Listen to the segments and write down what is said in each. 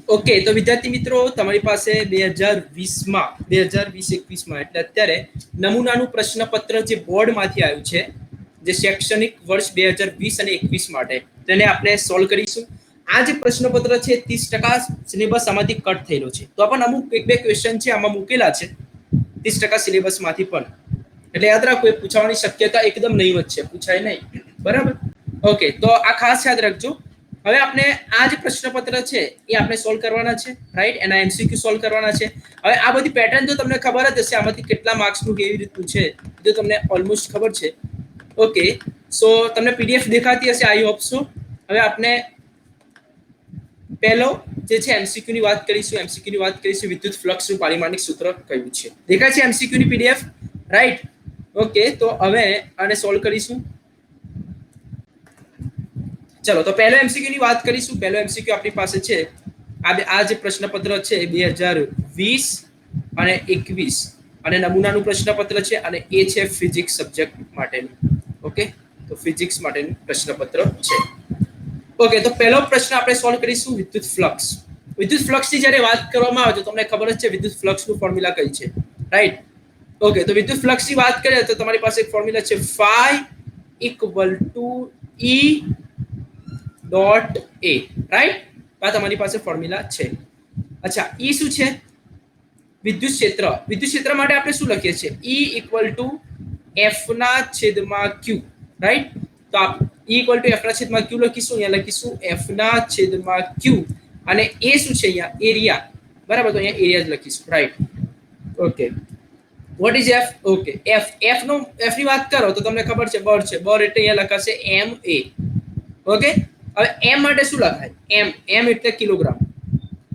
Okay, તો વિદ્યાર્થી મિત્રો, તમારી પાસે 2020માં 2020-21માં એટલે અત્યારે નમૂનાનું પ્રશ્નપત્ર જે બોર્ડમાંથી આવ્યું છે, જે શૈક્ષણિક વર્ષ 2020 અને 21 માટે, તેને આપણે સોલ્વ કરીશું. આ જે પ્રશ્નપત્ર છે 30% સિલેબસ આમાંથી કટ થયેલો છે, તો પણ અમુક એક બે ક્વેશ્ચન છે આમાં મૂકેલા છે 30% સિલેબસમાંથી પણ, એટલે યાદ રાખો, એ પૂછવાની શક્યતા એકદમ નહીવત છે, પૂછાય નહીં. બરાબર? ઓકે, તો આ ખાસ યાદ રાખજો. હવે આપણે આ જે પ્રશ્નપત્ર છે એ આપણે સોલ્વ કરવાના છે, રાઈટ? એના એમસીક્યુ સોલ્વ કરવાના છે. હવે આ બધી પેટર્ન તો તમને ખબર જ હશે, આમાંથી કેટલા માર્ક્સનું કેવી રીતનું છે જો તમને ઓલમોસ્ટ ખબર છે. ઓકે, સો તમને પીડીએફ દેખાતી હશે, આઈ હોપ સો. હવે આપણે પહેલો જે છે એમસીક્યુ ની વાત કરીશું. એમસીક્યુ ની વાત કરીશું, વિદ્યુત ફ્લક્સનું પારિમાણિક સૂત્ર કયું છે. દેખાય છે એમસીક્યુ ની પીડીએફ, રાઈટ? ઓકે, તો હવે આને સોલ્વ કરીશું. ચલો, તો પહેલો એમસીક્યુ ની વાત કરીશું. પહેલો એમસીક્યુ આપણી પાસે છે, આ જે પ્રશ્નપત્ર છે 2020 અને 21 અને નમૂનાનું પ્રશ્નપત્ર છે, અને એ છે ફિઝિક્સ સબ્જેક્ટ માટેનું. ઓકે, તો ફિઝિક્સ માટેનું પ્રશ્નપત્ર છે. ઓકે, તો પહેલો પ્રશ્ન આપણે સોલ્વ કરીશું, વિદ્યુત ફ્લક્સ. વિદ્યુત ફ્લક્સની જ્યારે વાત કરવામાં આવે તો તમને ખબર જ છે વિદ્યુત ફ્લક્સનું ફોર્મ્યુલા કઈ છે, રાઈટ? ઓકે, તો વિદ્યુત ફ્લક્સની વાત કરીએ તો તમારી પાસે એક ફોર્મ્યુલા છે, phi equal to E dot A, right? આ તમારી પાસે ફોર્મ્યુલા છે. અચ્છા, ઈ શું છે? વિદ્યુત ક્ષેત્ર. વિદ્યુત ક્ષેત્ર માટે આપણે શું લખીએ છીએ? ઈ ઇક્વલ ટુ એફ ના છેદમાં ક્યુ, રાઈટ? તો ઈ ઇક્વલ ટુ એફ ના છેદમાં ક્યુ લખીશું. અહીંયા લખીશું એફ ના છેદમાં ક્યુ, અને એ શું છે? અહીંયા એરિયા. બરાબર? તો અહીંયા એરિયા જ લખીશું, right? Okay, what is F? Okay, F ની વાત કરો તો તમને ખબર છે બળ છે. બળ એટલે અહીંયા લખાશે એમ એ. ઓકે, હવે એમ માટે શું લખાય? એમ એટલે કિલોગ્રામ.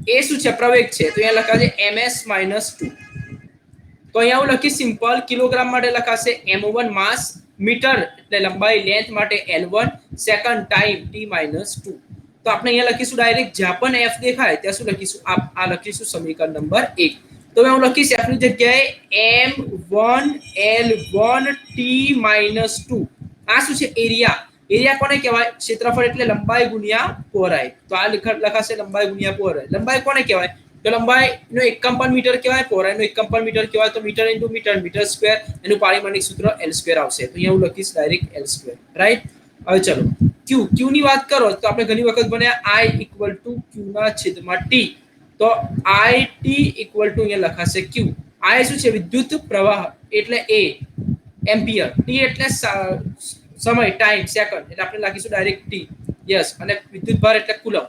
એ શું છે? પ્રવેગ છે, તો અહીંયા લખાશે ms - 2. તો અહીંયા હું લખીશ સિમ્પલ. કિલોગ્રામ માટે લખાશે m1 માસ, મીટર એટલે લંબાઈ, લેન્થ માટે l1, સેકન્ડ ટાઈમ t - 2. તો આપણે અહીંયા લખીશું ડાયરેક્ટ, જ્યાં પણ f દેખાય ત્યાં શું લખીશું? આ લખીશું સમીકરણ નંબર 1. તો હું લખીશ f ની જગ્યાએ m1 l1 t - 2. આ શું છે? એરિયા. એરિયા કોને કહેવાય? ક્ષેત્રફળ એટલે લંબાઈ ગુણ્યા પહોળાઈ. તો આ લખાશે લંબાઈ ગુણ્યા પહોળાઈ. લંબાઈ કોને કહેવાય? તો લંબાઈ નો એકમ પણ મીટર કહેવાય, પહોળાઈ નો એકમ પણ મીટર કહેવાય. તો metre into metre, metre square, એનું પારિમાણિક સૂત્ર l² આવશે. તો અહીંયા હું લખીશ ડાયરેક્ટ l², રાઈટ? હવે ચલો, ક્યુ ની વાત કરો તો આપણે ઘણી વખત ભણ્યા i ઇક્વલ ટુ q ના છેદમાં t. તો it ઇક્વલ ટુ અહીંયા લખાશે q. i શું છે? વિદ્યુત પ્રવાહ એટલે a, એમ્પિયર. t એટલે સમય, ટાઈમ, સેકન્ડ, એટલે આપણે લખીશું ડાયરેક્ટ t. યસ, અને વિદ્યુત ભાર એટલે કુલમ.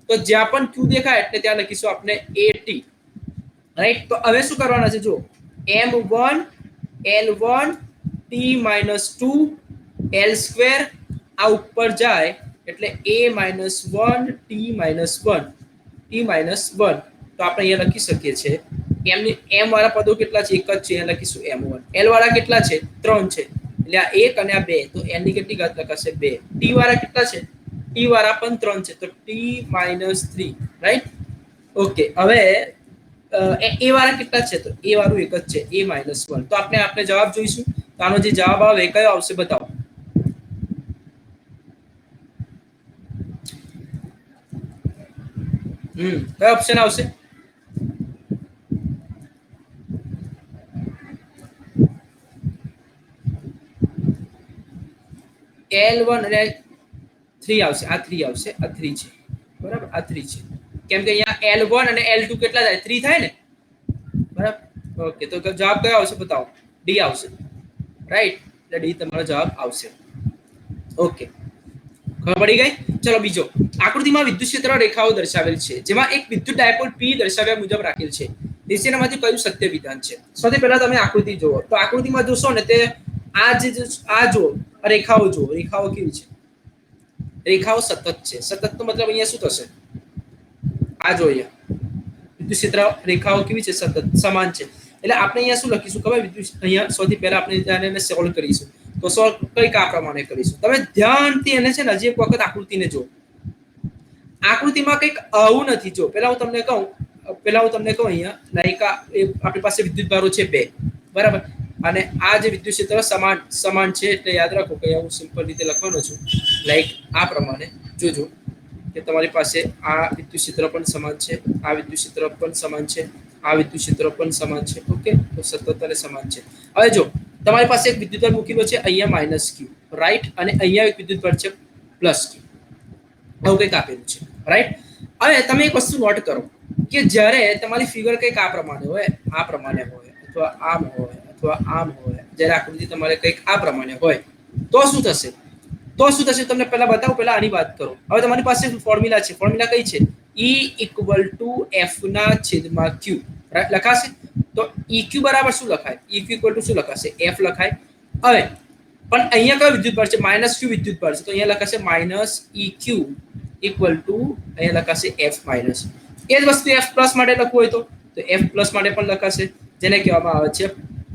તો જ્યાં પણ q દેખાય એટલે ત્યાં લખીશું આપણે at, રાઈટ? તો હવે શું કરવાના છે? જો m1 l1 t - 2 l², આ ઉપર જાય એટલે a - 1 t - 1 તો આપણે અહીંયા લખી શકીએ છીએ m વાળા પદો કેટલા છે? એક જ છે, અહીંયા લખીશું m1. l વાળા કેટલા છે? 3 છે, એટલે આ 1 અને આ 2, તો n ની કેટલી ઘાત લખાશે? 2. t વાળા કેટલા છે? t વાળા પણ 3 છે, તો t - 3, રાઈટ? ઓકે, હવે એ વાળા કેટલા છે? તો એ વાળું એક જ છે, a - 1. તો આપણે જવાબ જોઈશું. તો આનો જે જવાબ આવે એ કયો આવશે? બતાવો. કયો ઓપ્શન આવશે? l1 અને 3 આવશે. આ 3 આવશે, આ 3 છે, બરાબર? આ 3 છે, કેમ કે અહીંયા l1 અને l2 કેટલા થાય? 3 થાય ને, બરાબર? ઓકે, તો જવાબ કયો આવશે? બતાવો. ડી આવશે, રાઈટ? એટલે ડી તમારો જવાબ આવશે. ઓકે, ખબર પડી ગઈ? ચલો, બીજો. આકૃતિમાં વિદ્યુત ક્ષેત્ર રેખાઓ દર્શાવેલ છે, જેમાં એક વિદ્યુત ડાયપોલ p દર્શાવ્યા મુજબ રાખેલ છે. નીચેનામાંથી કયું સત્ય વિધાન છે? સૌથી પહેલા તમે આકૃતિ જુઓ. તો આકૃતિમાં જોશો ને, તે આ જો રેખાઓ જુઓ. રેખાઓ કેવી છે? રેખાઓ સતત છે. સતત નો મતલબ અહીંયા શું થશે? આ જો અહીંયા વિદ્યુત ક્ષેત્ર રેખાઓ કેવી છે? સતત, સમાન છે. એટલે આપણે અહીંયા શું લખીશું ખબર? વિદ્યુત અહીંયા સૌથી પહેલા આપણે એને સોલ્વ કરીશું. તો સોલ્વ કઈક આ પ્રમાણે કરીશું. તમે ધ્યાનથી એને છે ને હજી એક વખત આકૃતિને જો. આકૃતિમાં કંઈક આવું નથી. જો પહેલા હું તમને કહું અહીંયા લાઈક આપણી પાસે વિદ્યુત ભારો છે 2, બરાબર? અને આ જે વિદ્યુત ક્ષેત્ર સમાન છે, એટલે યાદ રાખો કે હું સિમ્પલ રીતે લખવાનો છું, લાઈક આ પ્રમાણે. જોજો, કે તમારી પાસે આ વિદ્યુત ક્ષેત્ર પણ સમાન છે, આ વિદ્યુત ક્ષેત્ર પણ સમાન છે, આ વિદ્યુત ક્ષેત્ર પણ સમાન છે. ઓકે, તો સતત અને સમાન છે. હવે જો તમારી પાસે એક વિદ્યુતભાર મૂકેલો છે અહીંયા માઇનસ ક્યુ, રાઈટ, અને અહીંયા એક વિદ્યુતભાર છે પ્લસ ક્યુ, આવું કંઈક આપેલું છે, રાઈટ. હવે તમે એક વસ્તુ નોટ કરો કે જ્યારે તમારી ફિગર કંઈક આ પ્રમાણે હોય, આ પ્રમાણે હોય, અથવા આમ હોય, અથવા આમ હોય, જ્યારે આકૃતિ તમારે કંઈક આ પ્રમાણે હોય, તો શું થશે? તો શું થશે તમને પહેલા બતાવું, પહેલા આની વાત કરો. હવે તમારી પાસે ફોર્મ્યુલા છે, ફોર્મ્યુલા કઈ છે? E = F ના છેદમાં Q, રાઈટ, લખાશે. તો EQ બરાબર શું લખાય? EQ = શું લખાશે? F લખાય. હવે પણ અહીંયા કયો વિદ્યુતભાર છે? માઇનસ Q વિદ્યુતભાર છે, તો અહીંયા લખાશે માઇનસ EQ અહીંયા લખાશે F માઇનસ. એ જ વસ્તુ F પ્લસ માટે લખવું હોય તો F પ્લસ માટે પણ લખાશે, જેને કહેવામાં આવે છે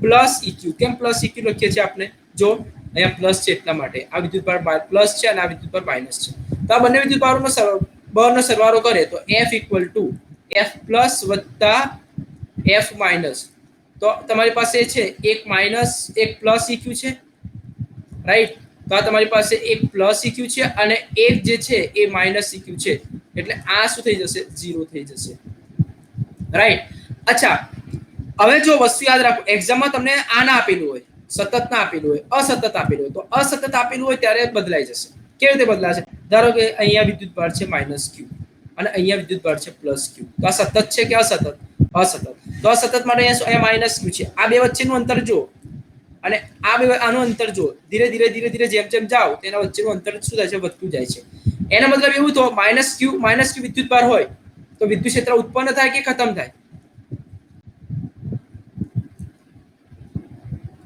પ્લસ EQ. કેમ પ્લસ EQ લખીએ છીએ આપણે? જો અહીંયા પ્લસ છે એટલા માટે, આ વિદ્યુતભાર પ્લસ છે અને આ વિદ્યુતભાર માઇનસ છે. તો આ બંને વિદ્યુતભારોનો બળનો સરવાળો કરે તો F = F પ્લસ વત્તા F માઇનસ. તો તમારી પાસે છે એક માઇનસ એક પ્લસ EQ છે, રાઈટ. તો આ તમારી પાસે એક પ્લસ EQ છે અને એક જે છે એ માઇનસ EQ છે, એટલે આ શું થઈ જશે? 0 થઈ જશે, રાઈટ. અચ્છા, હવે જો વસ્તુ યાદ રાખો, એક્ઝામમાં તમને આ ના આપેલું હોય, સતત ના આપેલું હોય, અસતત આપેલું હોય, તો અસતત આપેલું હોય ત્યારે બદલાઈ જશે. કેવી રીતે બદલાશે? ધારો કે અહીંયા વિદ્યુતભાર છે માઇનસ Q અને અહીંયા વિદ્યુતભાર છે પ્લસ Q, તો આ સતત છે કે અસતત? અસતત. તો અસતત માટે અહીંયા માઇનસ Q છે, આ બે વચ્ચેનું અંતર જો અને આ બે આનું અંતર જો, ધીરે ધીરે ધીરે ધીરે જેમ જેમ જાઓ તેના વચ્ચેનું અંતર શું થાય છે? વધતું જાય છે. એનો મતલબ એવું તો માઇનસ Q વિદ્યુતભાર હોય તો વિદ્યુત ક્ષેત્ર ઉત્પન્ન થાય કે ખતમ થાય?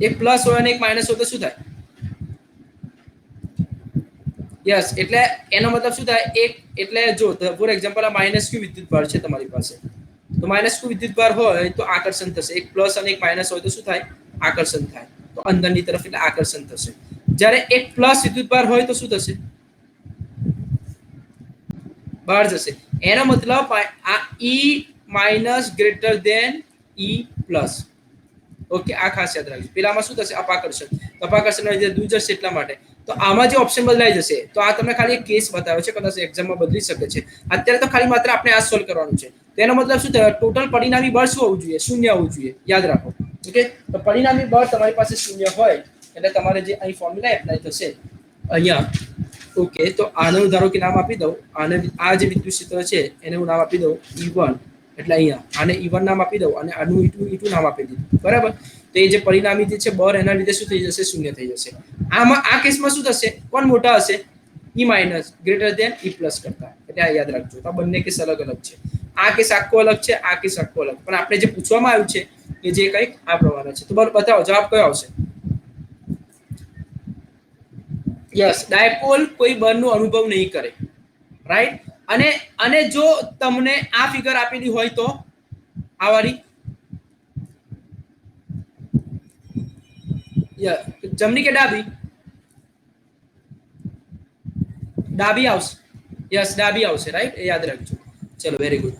એક પ્લસ હોય અને એક માઇનસ હોય તો શું થાય? યસ, એટલે એનો મતલબ શું થાય? એક એટલે જો ફોર એક્ઝામ્પલ આ માઇનસ Q વિદ્યુતભાર છે તમારી પાસે, તો માઇનસ Q વિદ્યુતભાર હોય તો આકર્ષણ થશે. એક પ્લસ અને એક માઇનસ હોય તો શું થાય? આકર્ષણ થાય. તો અંદરની તરફ એટલે આકર્ષણ થશે. જ્યારે એક પ્લસ વિદ્યુતભાર હોય તો શું થશે? બહાર જશે. એનો મતલબ આ E minus greater than E plus. Okay, આ ખાસ યાદ રાખજો. પેલામાં શું થશે? અપાકર્ષણ. અપાકર્ષણના લીધે દૂર જશે એટલા માટે. તો આમાં જે ઓપ્શન બદલાઈ જશે, તો આ તમને ખાલી એક કેસ બતાવ્યો છે, કદાચ એક્ઝામમાં બદલી શકે છે. અત્યારે તો ખાલી માત્ર આપણે આ સોલ્વ કરવાનું છે. તેનો મતલબ શું થયો? ટોટલ પરિણામી બળ શું હોવું જોઈએ? 0 હોવું જોઈએ, યાદ રાખો. ઓકે, તો પરિણામી બળ તમારી પાસે 0 હોય એટલે તમારે જે અહીં ફોર્મ્યુલા એપ્લાય થશે અહીંયા. ઓકે, તો આનું ધારો કે નામ આપી દઉં, આને આ જે વિદ્યુત ક્ષેત્ર છે એને હું નામ આપી દઉં E1, એટલે અહીંયા આને E1 નામ આપી દઉં અને આનું E2 નામ આપી દીધું, બરાબર. તો એ જે પરિણામી જે છે બળ એના લીધે શું થઈ જશે? 0 થઈ જશે. આમાં આ કેસમાં શું થશે? કોણ મોટા હશે? E minus greater than E plus કરતા. એટલે આ યાદ રાખજો. આ બંને કેસ અલગ અલગ છે. આ કેસ આખો અલગ છે, આ કેસ આખો અલગ. પણ આપણે જે પૂછવામાં આવ્યું છે એ જે કંઈક આ પ્રમાણે છે. તો બતાવો જવાબ કયો આવશે? યસ, ડાયપોલ કોઈ બળનો અનુભવ નહીં કરે, રાઈટ. અને જો તમને આ ફિગર આપેલી હોય તો આ વાળી જમણી કે ડાબી? ડાબી આવશે. યસ, ડાબી આવશે, રાઈટ. એ યાદ રાખજો. ચલો, વેરી ગુડ.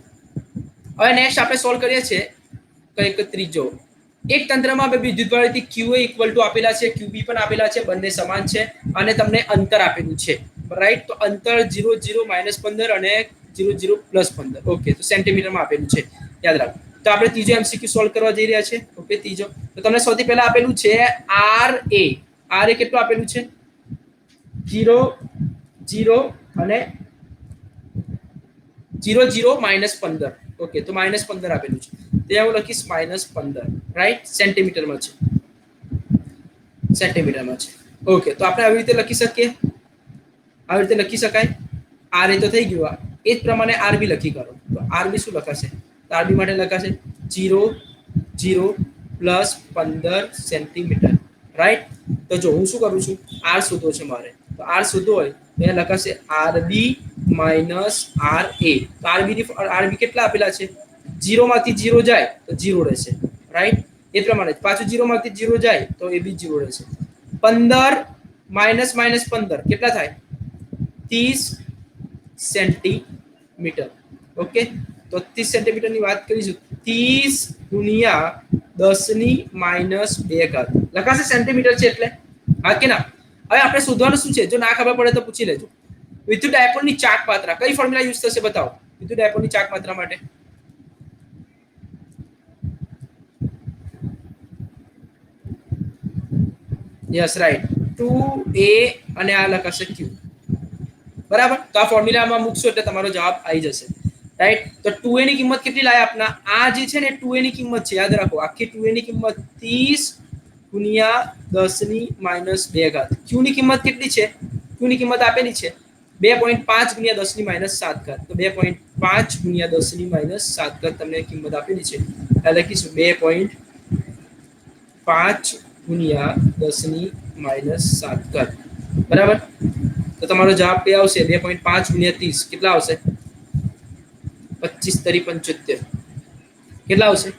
હવે નેક્સ્ટ આપણે સોલ્વ કરીએ છીએ કંઈક ત્રીજો. એક તંત્રમાં બે વિદ્યુતભારથી QA = આપેલા છે, QB પણ આપેલા છે, બંને સમાન છે અને તમને અંતર આપેલું છે, રાઈટ. તો અંતર 0 0 -15 અને 0 0 +15. ઓકે, તો સેન્ટીમીટરમાં આપેલું છે, યાદ રાખો. તો આપણે ત્રીજો MCQ સોલ્વ કરવા જઈ રહ્યા છે. ઓકે, ત્રીજો. તો તમને સૌથી પહેલા આપેલું છે RA કેટલું આપેલું છે? 0 0 અને 0 0 -15. ઓકે, તો -15 આપેલું છે, ત્યાં હું લખીશ -15, રાઈટ. સેન્ટીમીટરમાં છે, સેન્ટીમીટરમાં છે. ઓકે, તો આપણે આવી રીતે લખી શકીએ, આવી રીતે લખી શકાય. RA તો થઈ ગયું. એ જ પ્રમાણે RB લખી કરો. તો RB શું લખાશે? તો RB માટે લખાશે 0 0 +15 સેન્ટીમીટર, રાઈટ. તો જો હું શું કરું છું, R શોધવો છે મારે. તો R શોધવો હોય તો અહીંયા લખાશે RB - RA. તો RB કેટલા આપેલા છે? 0 માંથી 0 જાય તો 0 રહેશે, રાઈટ. એ પ્રમાણે પાછું 0 માંથી 0 જાય તો એ બી 0 રહેશે. 15 -15 કેટલા થાય? 30 સેન્ટીમીટર. ઓકે, તો 30 સેન્ટીમીટરની વાત કરીશું. 30 × 10⁻². લખાશે સેન્ટીમીટર છે એટલે, હા કે ના? હવે આપણે શોધવાનું શું છે? જો ના ખબર પડે તો પૂછી લેજો. વિદ્યુત ડાયપોલની ચાક માત્રા કઈ ફોર્મ્યુલા યુઝ થશે બતાવો વિદ્યુત ડાયપોલની ચાક માત્રા માટે યસ રાઈટ 2a અને આ લખાશે q બરાબર તો આ ફોર્મ્યુલામાં મૂકશો એટલે તમારો જવાબ આવી જશે રાઈટ તો 2a ની કિંમત કેટલી લાયા આપના આ જે છે ને 2a ની કિંમત છે યાદ રાખો આખી 2a ની કિંમત 30 ગુણ્યા 10 ની માઈનસ 2 ઘાત q ની કિંમત કેટલી છે q ની કિંમત આપેલી છે 2.5 ગુણ્યા 10 ની માઈનસ 7 ઘાત તો 2.5 ગુણ્યા 10 ની માઈનસ 7 ઘાત તમને કિંમત આપેલી છે એટલે લખીશું 2.5 ગુણ્યા 10 ની માઈનસ 7 ઘાત બરાબર તો તમારો જવાબ કઈ આવશે 2.5 ગુણ્યા 30 કેટલા આવશે 25 તરી 75 કેટલા આવશે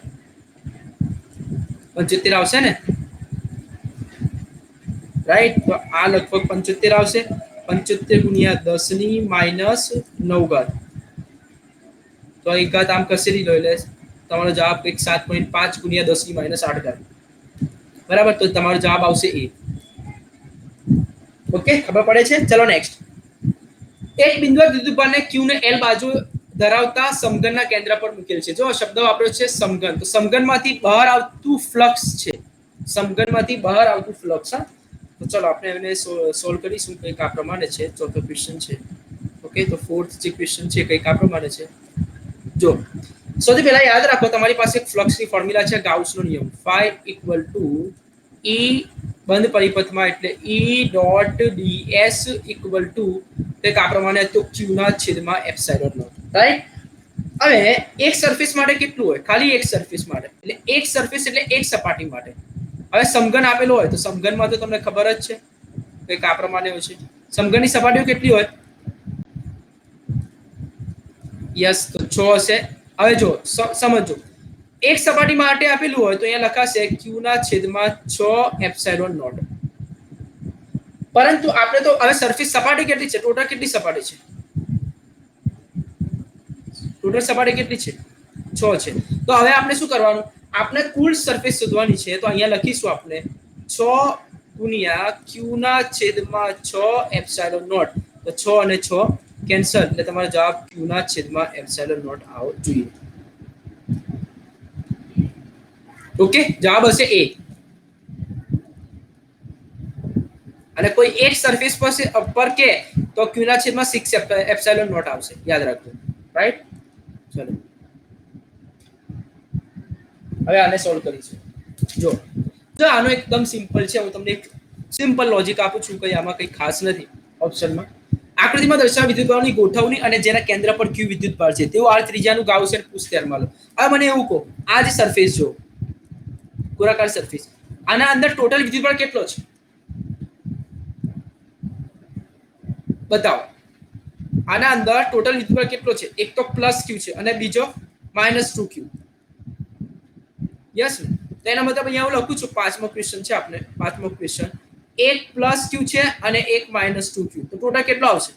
75 આવશે ને રાઈટ તો આ લગભગ 75 આવશે 75 ગુણ્યા 10 ની માઈનસ 9 ઘાત તો એક ઘાત આમ ખસેડી લો એટલે તમારો જવાબ કંઈક 7.5 ગુણ્યા 10 ની માઈનસ 8 ઘાત બરાબર તો તમારો જવાબ આવશે એ ઓકે ખબર પડે છે ચલો નેક્સ્ટ એક બિંદુ વિદ્યુતભારને q ને l બાજુ ધરાવતા સમઘનના કેન્દ્ર પર મૂકેલ છે જો શબ્દ વાપર્યો છે સમઘન તો સમઘનમાંથી બહાર આવતું ફ્લક્સ છે સમઘનમાંથી બહાર આવતું ફ્લક્સ હા તો ચલો આપણે એને સોલ્વ કરીશું કંઈક આ પ્રમાણે છે ચોથો ક્વેશ્ચન છે ઓકે તો ફોર્થ જે ક્વેશ્ચન છે કંઈક આ પ્રમાણે છે જો સૌથી પહેલા યાદ રાખો તમારી પાસે એક ફ્લક્સની ફોર્મ્યુલા છે ગાઉસનો નિયમ phi E બંધ પરિપથમાં એટલે E dot ds equal to કંઈક આ પ્રમાણે તો q ના છેદમાં એપ્સિલોન નોટ રાઈટ હવે એક સરફેસ માટે કેટલું હોય ખાલી એક સરફેસ માટે એટલે એક સરફેસ એટલે એક સપાટી માટે હવે સમઘન આપેલો હોય તો સમઘનમાં તો તમને ખબર જ છે કંઈક આ પ્રમાણે હોય છે સમઘનની સપાટીઓ કેટલી હોય યસ તો 6 હશે હવે જો સમજો એક સપાટી માટે આપેલું હોય તો અહીંયા લખાશે q ના છેદમાં 6 એપ્સિલોન નોટ પરંતુ આપણે તો હવે સરફેસ સપાટી કેટલી છે ટોટલ કેટલી સપાટી છે ટોટલ સપાટી કેટલી છે 6 છે તો હવે આપણે શું કરવાનું આપણે કુલ સરફેસ શોધવાની છે તો અહીંયા લખીશું આપણે 6 ગુણ્યા q ના છેદમાં 6 એપ્સિલોન નોટ તો 6 અને 6 કેન્સલ એટલે તમારો જવાબ q ના છેદમાં એપ્સિલોન નોટ આવો જોઈએ ઓકે જવાબ હશે એ અને કોઈ એક સરફેસ પર કે તો q ના છેદમાં 6 એપ્સિલોન નોટ આવશે યાદ રાખજો રાઈટ ચલો હવે આને સોલ્વ કરીશું જો આનો એકદમ સિમ્પલ છે હું તમને એક સિમ્પલ લોજિક આપું છું કઈ આમાં કઈ ખાસ નથી ઓપ્શનમાં આકૃતિમાં દર્શાવેલ વિદ્યુતભારની ગોઠવણી અને જેના કેન્દ્ર પર q વિદ્યુતભાર છે તેવું r ત્રિજ્યાનું ગાઉસિયન પૃષ્ઠ ધ્યાનમાં લો હવે મને એવું કહો આ જે સરફેસ જો ગોળાકાર સરફેસ આના અંદર ટોટલ વિદ્યુતભાર કેટલો છે બતાવો આના અંદર ટોટલ વિદ્યુતભાર કેટલો છે એક તો પ્લસ q છે અને બીજો -2q યસ ને તો એના મતલબ અહીંયા હું લખું છું પાંચમો ક્વેશ્ચન છે આપણે પાંચમો ક્વેશ્ચન એક પ્લસ q છે અને એક -2q તો ટોટલ કેટલો આવશે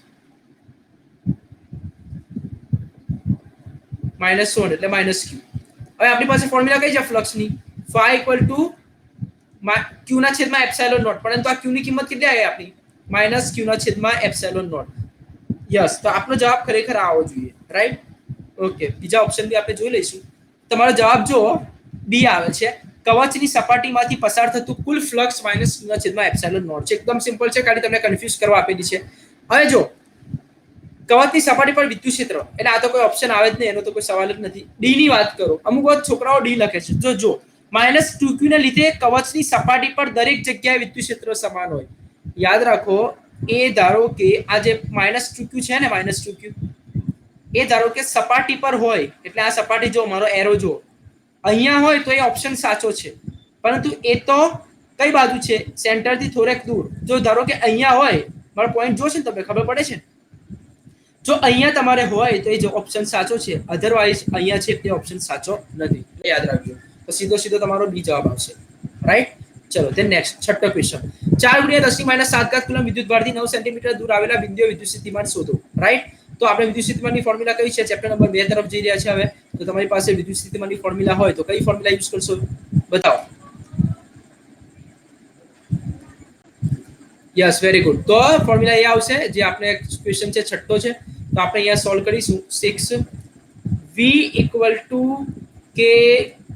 -1 એટલે -q હવે આપણી પાસે ફોર્મ્યુલા કઈ છે ફ્લક્સની phi q ના છેદમાં એપ્સિલોન નોટ પરંતુ આ q ની કિંમત કેટલી આવી આપણી -q ના છેદમાં એપ્સિલોન નોટ યસ તો આપણો જવાબ ખરેખર આવો જોઈએ રાઈટ ઓકે બીજા ઓપ્શન બી આપણે જોઈ લઈશું તમારો જવાબ જો બી આવે છે કવચની સપાટીમાંથી પસાર થતું કુલ ફ્લક્સ -q ના છેદમાં એપ્સિલોન નોટ છે એકદમ સિમ્પલ છે ખાલી તમને કન્ફ્યુઝ કરવા આપેલી છે હવે જો કવચની સપાટી પર વિદ્યુત ક્ષેત્ર એટલે આ તો કોઈ ઓપ્શન આવે જ નહીં એનો તો કોઈ સવાલ જ નથી ડી ની વાત કરો અમુક વાર છોકરાઓ ડી લખે છે જો -2q ને લીધે કવચની સપાટી પર દરેક જગ્યાએ વિદ્યુત ક્ષેત્ર સમાન હોય યાદ રાખો એ ધારો કે આ જે -2q છે ને -2q એ ધારો કે સપાટી પર હોય એટલે આ સપાટી જો મારો એરો જો અહીંયા હોય તો એ ઓપ્શન સાચો છે પરંતુ એ તો કઈ બાજુ છે સેન્ટર થી થોડેક દૂર જો ધારો કે અહીંયા હોય મારો પોઈન્ટ જો છે ને તમને ખબર પડે છે જો અહીંયા તમારે હોય તો એ જો ઓપ્શન સાચો છે અધરવાઇઝ અહીંયા છે તે ઓપ્શન સાચો નથી યાદ રાખજો તો સીધો તમારો બી જવાબ આવશે રાઈટ ચલો ધેન નેક્સ્ટ છઠ્ઠો ક્વેશ્ચન 4 × 10⁻7 કુલમ વિદ્યુતભારથી 9 સેન્ટીમીટર દૂર આવેલા બિંદુએ વિદ્યુત સ્થિતિમાન શોધો રાઈટ તો આપણે વિદ્યુત સ્થિતિમાનની ફોર્મ્યુલા કઈ છે ચેપ્ટર નંબર 2 તરફ જઈ રહ્યા છે હવે તો તમારી પાસે વિદ્યુત સ્થિતિમાનની ફોર્મ્યુલા હોય તો કઈ ફોર્મ્યુલા યુઝ કરશો બતાવો યસ, વેરી ગુડ. તો ફોર્મ્યુલા એ આવશે જે આપણે ક્વેશ્ચન છે છઠ્ઠો છે, તો આપણે અહીંયા સોલ્વ કરીશું. 6 v ઇક્વલ ટુ કે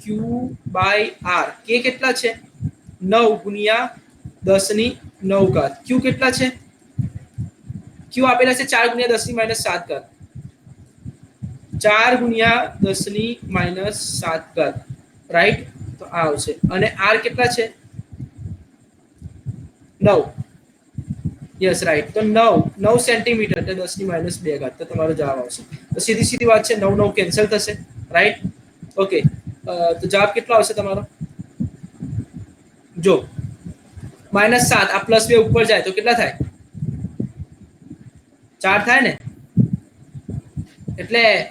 ક્યુ બાય આર. કે કેટલા છે? 9 ગુણ્યા 10 ની 9 ઘાત. ક્યુ કેટલા છે? ક્યુ આપેલા છે 4 ગુણ્યા 10 ની માઇનસ 7 ઘાત. 4 ગુણ્યા 10 ની માઇનસ 7 ઘાત, રાઈટ? તો આ આવશે. અને આર કેટલા છે? 9. Yes, right. તો 9 સેન્ટીમીટર એટલે 10 ની માઇનસ 2 ઘાત. તો તમારો જવાબ આવશે. તો સીધી સીધી વાત છે, 9 9 કેન્સલ થશે, રાઈટ? ઓકે. તો જવાબ કેટલો આવશે તમારો? જો -7 આ +2 ઉપર જાય તો કેટલા થાય? 4 થાય ને,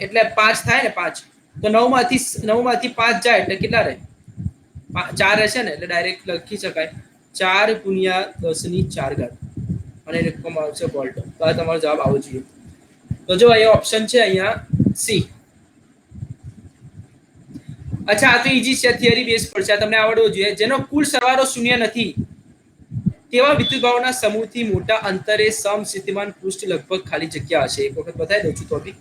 એટલે 5 થાય ને, 5. તો 9 માંથી 5 જાય એટલે કેટલા રહે? 4 રહેશે ને, એટલે ડાયરેક્ટ લખી શકાય 4 ગુણ્યા 10 ની 4 ઘાત. અને લખવામાં આવશે વોલ્ટ. તો આ તમારો જવાબ આવવો જોઈએ. તો જો અહીંયા ઓપ્શન છે, અહીંયા સી. અચ્છા, આ તો ઈજી છે, થિયરી બેઝ પર છે, તમને આવડવો જોઈએ. જેનો કુલ સરવાળો શૂન્ય નથી તેવા વિદ્યુતભારોના સમૂહથી મોટા અંતરે સમસ્થિતિમાન પૃષ્ઠ લગભગ ખાલી જગ્યા હશે. એક વખત બતાવી દઉં છું ટોપિક.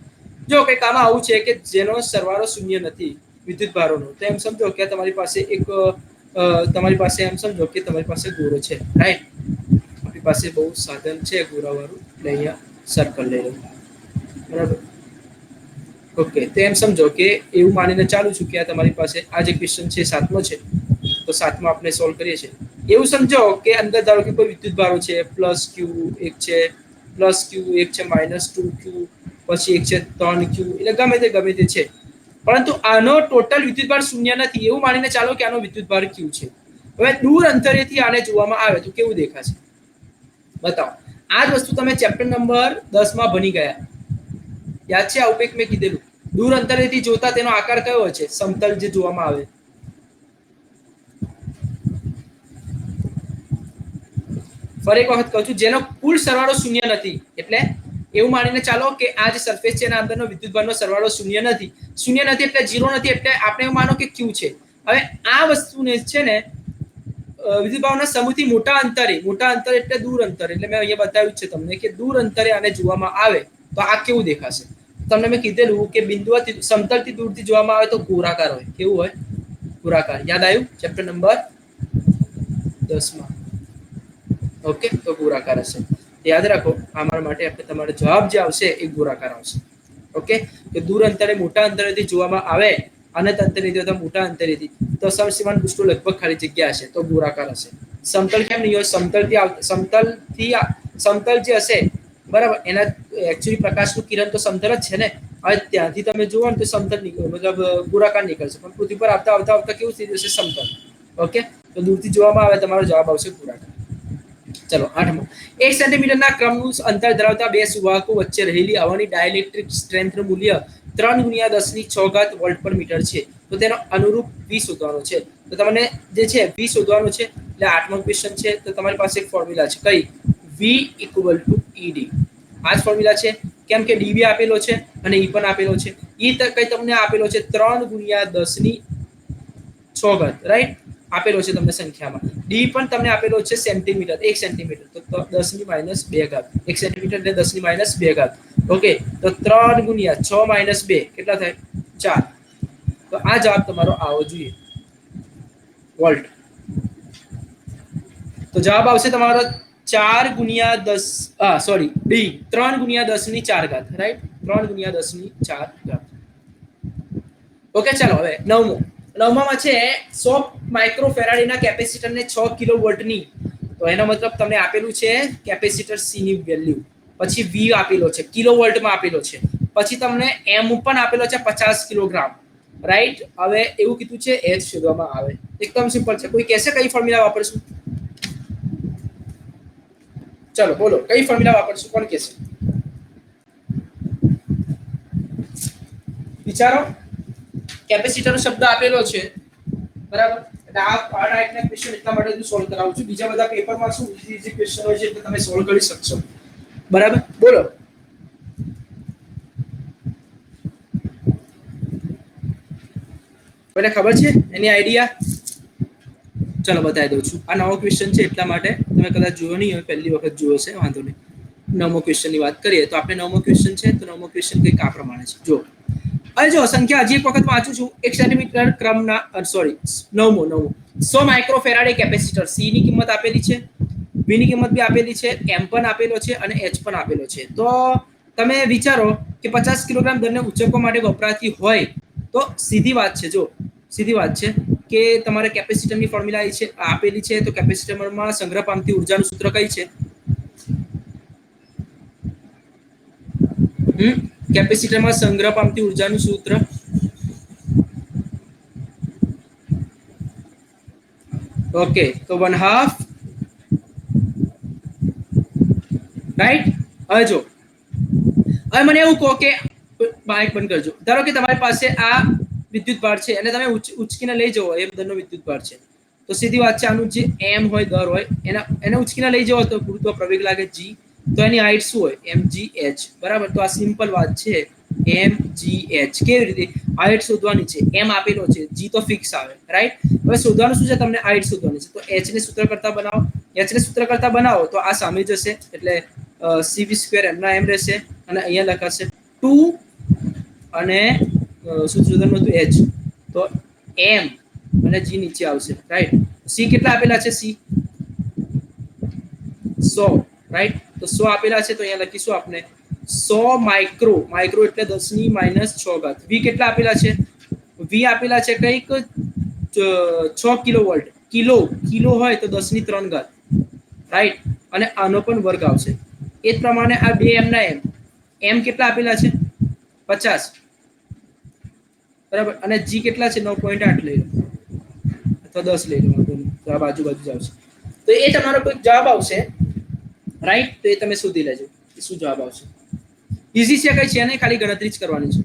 જો કંઈક આમાં આવું છે કે જેનો સરવાળો શૂન્ય નથી વિદ્યુતભારોનો, તો એમ સમજો કે તમારી પાસે એમ સમજો કે તમારી પાસે ગોળો છે, રાઈટ? આપણી પાસે બહુ સાધન છે ગોળાવાળું, એટલે અહીંયા સર્કલ લઈ લઉં, બરાબર? ઓકે. તો એમ સમજો કે એવું માનીને ચાલુ છું કે આ તમારી પાસે આ જે ક્વેશ્ચન છે 7મો છે, તો 7મો આપણે સોલ્વ કરીએ છીએ. એવું સમજો કે અંદર ધારો કે કોઈ વિદ્યુતભારો છે, પ્લસ ક્યુ એક છે, પ્લસ ક્યુ એક છે, -2 ક્યુ, પછી એક છે 3 ક્યુ, એટલે ગમે તે છે. પરંતુ આનો ટોટલ વિદ્યુતભાર શૂન્ય નથી એવું માનીને ચાલો કે આનો વિદ્યુતભાર ક્યુ છે. હવે દૂર અંતરેથી આને જોવામાં આવે તો કેવું દેખાશે? બતાવો. આ જ વસ્તુ તમે ચેપ્ટર નંબર 10 માં ભણી ગયા. યાદ છે આવું કંઈક મેં કીધેલું? દૂર અંતરેથી જોતા તેનો આકાર કયો હોય છે? સમતલ જે જોવામાં આવે. ફરી એક વખત કહું છું, જેનો કુલ સરવાળો શૂન્ય નથી, એટલે એવું માનીને ચાલો કે આ જે સરફેસ છે એના અંદરનો વિદ્યુતભારનો સરવાળો શૂન્ય નથી એટલે 0 નથી, એટલે આપણે એવું માનો કે ક્યુ છે. હવે આ વસ્તુને છે ને વિદ્યુતભારોના સમૂહથી મોટા અંતરે એટલે દૂર અંતર, એટલે મેં અહીંયા બતાવ્યું છે તમને કે દૂર અંતરે આને જોવામાં આવે તો આ કેવું દેખાશે? તમને મેં કીધેલું કે બિંદુથી સમતલથી દૂરથી જોવામાં આવે તો ગોળાકાર હોય. કેવું હોય? ગોળાકાર. યાદ આવ્યું? ચેપ્ટર નંબર 10 માં. ઓકે, તો ગોળાકાર હશે. યાદ રાખો, અમારા માટે તમારો જવાબ જે આવશે એ ગોળાકાર આવશે. ઓકે. તો દૂર અંતરે મોટા અંતરેથી જોવામાં આવે અને અંતરેથી અથવા મોટા અંતરેથી તો સમસ્થિતિમાન પૃષ્ઠો લગભગ ખાલી જગ્યા હશે, તો ગોળાકાર હશે. સમતલ કેમ નહીં હોય? સમતલ જે હશે, બરાબર, એના એકચ્યુઅલી પ્રકાશનું કિરણ તો સમતલ જ છે ને. હવે ત્યાંથી તમે જુઓ ને તો સમતલ મતલબ ગોળાકાર નીકળશે, પણ પૃથ્વી પર આવતા કેવું થઈ જશે? સમતલ. ઓકે. તો દૂરથી જોવામાં આવે તમારો જવાબ આવશે ગોળાકાર. ચલો 8મો. 1 સેન્ટીમીટરના ક્રમનું અંતર ધરાવતા બે સુવાહકો વચ્ચે રહેલી હવાની ડાઇલેક્ટ્રિક સ્ટ્રેન્થનું મૂલ્ય 3 ગુણ્યા 10 ની 6 ઘાત વોલ્ટ પર મીટર છે. તો તેનો અનુરૂપ v શોધવાનો છે. તો તમને જે છે v શોધવાનો છે, એટલે 8મો ક્વેશ્ચન છે. તો તમારી પાસે એક ફોર્મ્યુલા છે, કઈ? v equal to ed. આ જ ફોર્મ્યુલા છે, કેમ કે ડી બી આપેલો છે અને ઈ પણ આપેલો છે. ઈ કઈ તમને આપેલો છે 3 ગુણ્યા 10 ની 6 ઘાત, રાઈટ? આપેલો છે તમને સંખ્યામાં. ડી પણ તમને આપેલો છે સેન્ટીમીટર, 1 સેન્ટીમીટર, તો 10 ની માઇનસ 2 ઘાત. 1 સેન્ટીમીટર એટલે 10 ની માઇનસ 2 ઘાત. ઓકે. તો 3 ગુણ્યા 6 માઇનસ 2 કેટલા થાય? 4. તો આ જવાબ તમારો આવવો જોઈએ, વોલ્ટ. તો જવાબ આવશે તમારો 4 ગુણ્યા 10, સોરી, ડી 3 ગુણ્યા 10 ની 4 ઘાત, રાઈટ? 3 ગુણ્યા 10 ની 4 ઘાત. ઓકે. ચાલો હવે 9મો. 9માં છે 100 માઇક્રોફેરાડેના કેપેસિટરને 6 કિલોવોલ્ટની, તો એનો મતલબ તમને આપેલું છે કેપેસિટર સી ની વેલ્યુ, પછી વી આપેલો છે, કિલોવોલ્ટમાં આપેલો છે, પછી તમને એમ પણ આપેલો છે 50 કિલોગ્રામ, રાઈટ? હવે એવું કીધું છે એચ શોધવામાં આવે. એકદમ સિમ્પલ છે. કોઈ કહેશે કઈ ફોર્મ્યુલા વાપરશું? ચલો બોલો, કઈ ફોર્મ્યુલા વાપરશું? કોણ કહેશે? વિચારો. કેપેસિટર શબ્દ આપેલો છે, બરાબર? એટલે આ ટાઈપના ક્વેશ્ચન એટલા માટે હું સોલ્વ કરાવું છું. બીજા બધા પેપરમાં શું ઈઝી ક્વેશ્ચન હોય છે એટલે તમે સોલ્વ કરી શકશો, બરાબર? બોલો. કોઈને ખબર છે એની આઈડિયા? ચલો બતાવી દઉં છું. આ નવો ક્વેશ્ચન છે એટલા માટે તમે કદાચ જોયો નહીં હોય, પહેલી વખત જોયો છે, વાંધો નહીં. નવમો ક્વેશ્ચનની વાત કરીએ તો આપણે નવમો ક્વેશ્ચન છે તો નવમો ક્વેશ્ચન કંઈક આ પ્રમાણે છે. જો હવે જો સંખ્યા હજી એક વખત વાંચું છું. 1 સેન્ટીમીટર ક્રમના સોરી નવમો 100 માઇક્રોફેરાડે કેપેસિટર સી ની કિંમત આપેલી છે, બી ની કિંમત બી આપેલી છે, એમ પણ આપેલો છે અને એચ પણ આપેલો છે. તો તમે વિચારો કે 50 કિલોગ્રામ દરને ઉચકવા માટે વપરાતી હોય તો સીધી વાત છે, જો સીધી વાત છે કે તમારે કેપેસિટરની ફોર્મ્યુલા છે આપેલી છે. તો કેપેસિટરમાં સંગ્રહ પામતી ઉર્જાનું સૂત્ર કઈ છે? કેપેસિટરમાં સંગ્રહ પામતી ઉર્જાનું સૂત્ર ઓકે, તો 1/2 રાઈટ. હવે જો હવે મને એવું કહો કે માઇક બંધ કરજો. ધારો કે તમારી પાસે આ વિદ્યુત ભાર છે અને તમે ઉચકીને લઈ જવો એ દરનો વિદ્યુત ભાર છે. તો સીધી વાત છે, આનું જે એમ હોય દર હોય એને ઉચકીને લઈ જવો તો ગુરુત્વ પ્રવેગ લાગે જી. તો એની હાઈટ શું હોય? mgh. બરાબર. તો આ સિમ્પલ વાત છે, mgh. કેવી રીતે હાઈટ શોધવાની છે? એમ આપેલો છે, જી તો ફિક્સ આવે, રાઈટ. હવે શોધવાનું શું છે? તમને હાઈટ શોધવાની છે. તો h ને સૂત્ર કરતા બનાવો. h ને સૂત્ર કરતા બનાવો તો આ સામે જશે એટલે cv² એમના એમ રહેશે અને અહીંયા લખાશે 2 અને શું શોધવાનું હતું? h. તો m અને g નીચે આવશે, રાઈટ. c કેટલા આપેલા છે? c 100, right. તો 100 આપેલા છે તો અહીંયા લખીશું આપણે 100 માઇક્રો. માઇક્રો એટલે 10 ની -6 ઘાત. v કેટલા આપેલા છે? v આપેલા છે કંઈક 6 કિલોવોલ્ટ. કિલો હોય તો 10 ની 3 ઘાત, રાઈટ. અને આનો પણ વર્ગ આવશે. એ જ પ્રમાણે આ બે એમ ના એમ કેટલા આપેલા છે? 50, બરાબર. અને જી કેટલા છે? 9.8 લઈ લો અથવા 10 લઈ લો, તો આ બાજુ જ આવશે. તો એ તમારો કોઈ જવાબ આવશે, રાઈટ. તો એ તમે શોધી લેજો શું જવાબ આવશે. ઈઝી છે, કઈ છે નહીં, ખાલી ગણતરી જ કરવાની છે.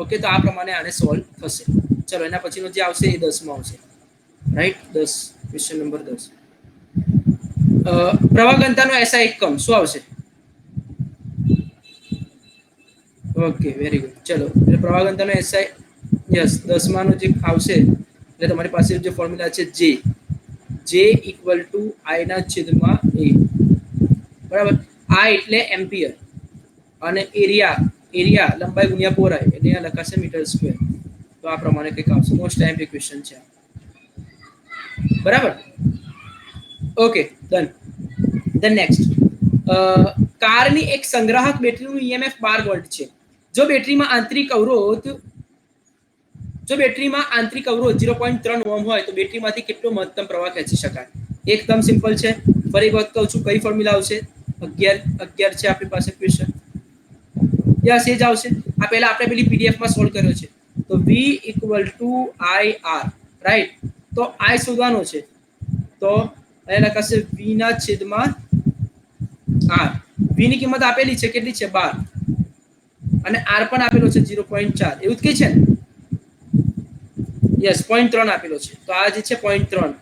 ઓકે, તો આ પ્રમાણે આને સોલ્વ થશે. ચલો એના પછીનો જે આવશે એ 10 માં આવશે, રાઈટ. 10 question number 10. પ્રવાહ ઘનતાનો એસઆઈ એકમ શું આવશે? Okay, very good. ચલો એટલે પ્રવાહ ઘનતાનો એસઆઈ યસ 10 માંનો જે આવશે એટલે તમારી પાસે જે ફોર્મ્યુલા છે J = I ના છેદમાં A. બરાબર. આ એટલે એમ્પિયર અને એરિયા લંબાઈ ગુણ્યા પહોળાઈ એટલે અહીંયા લખાશે મીટર સ્ક્વેર. તો આ પ્રમાણે કંઈક આવશે. મોસ્ટ ટાઈમ ક્વેશ્ચન છે, બરાબર. Okay, done. ધેન નેક્સ્ટ, કારની એક સંગ્રાહક બેટરીનું EMF 12 વોલ્ટ છે. જો બેટરીમાં આંતરિક અવરોધ 0.3 ઓહ્મ હોય તો બેટરીમાંથી કેટલો મહત્તમ પ્રવાહ ખેંચી શકાય? એકદમ સિમ્પલ છે. ફરી એક વખત કહું છું, કઈ ફોર્મ્યુલા આવશે? 11 છે આપણી પાસે ક્વેશ્ચન. યસ, એ જ આવશે. આ પહેલા આપણે પેલી પીડીએફ માં સોલ્વ કર્યો છે. તો V = IR, રાઈટ. તો I શોધવાનો છે તો અહીંયા લખાશે V ના છેદમાં R. V ની કિંમત આપેલી છે, કેટલી છે? 12 અને R પણ આપેલો છે 0.4. એવું જ કઈ છે ને? યસ, 0.3 આપેલો છે. તો આ જે છે 0.3.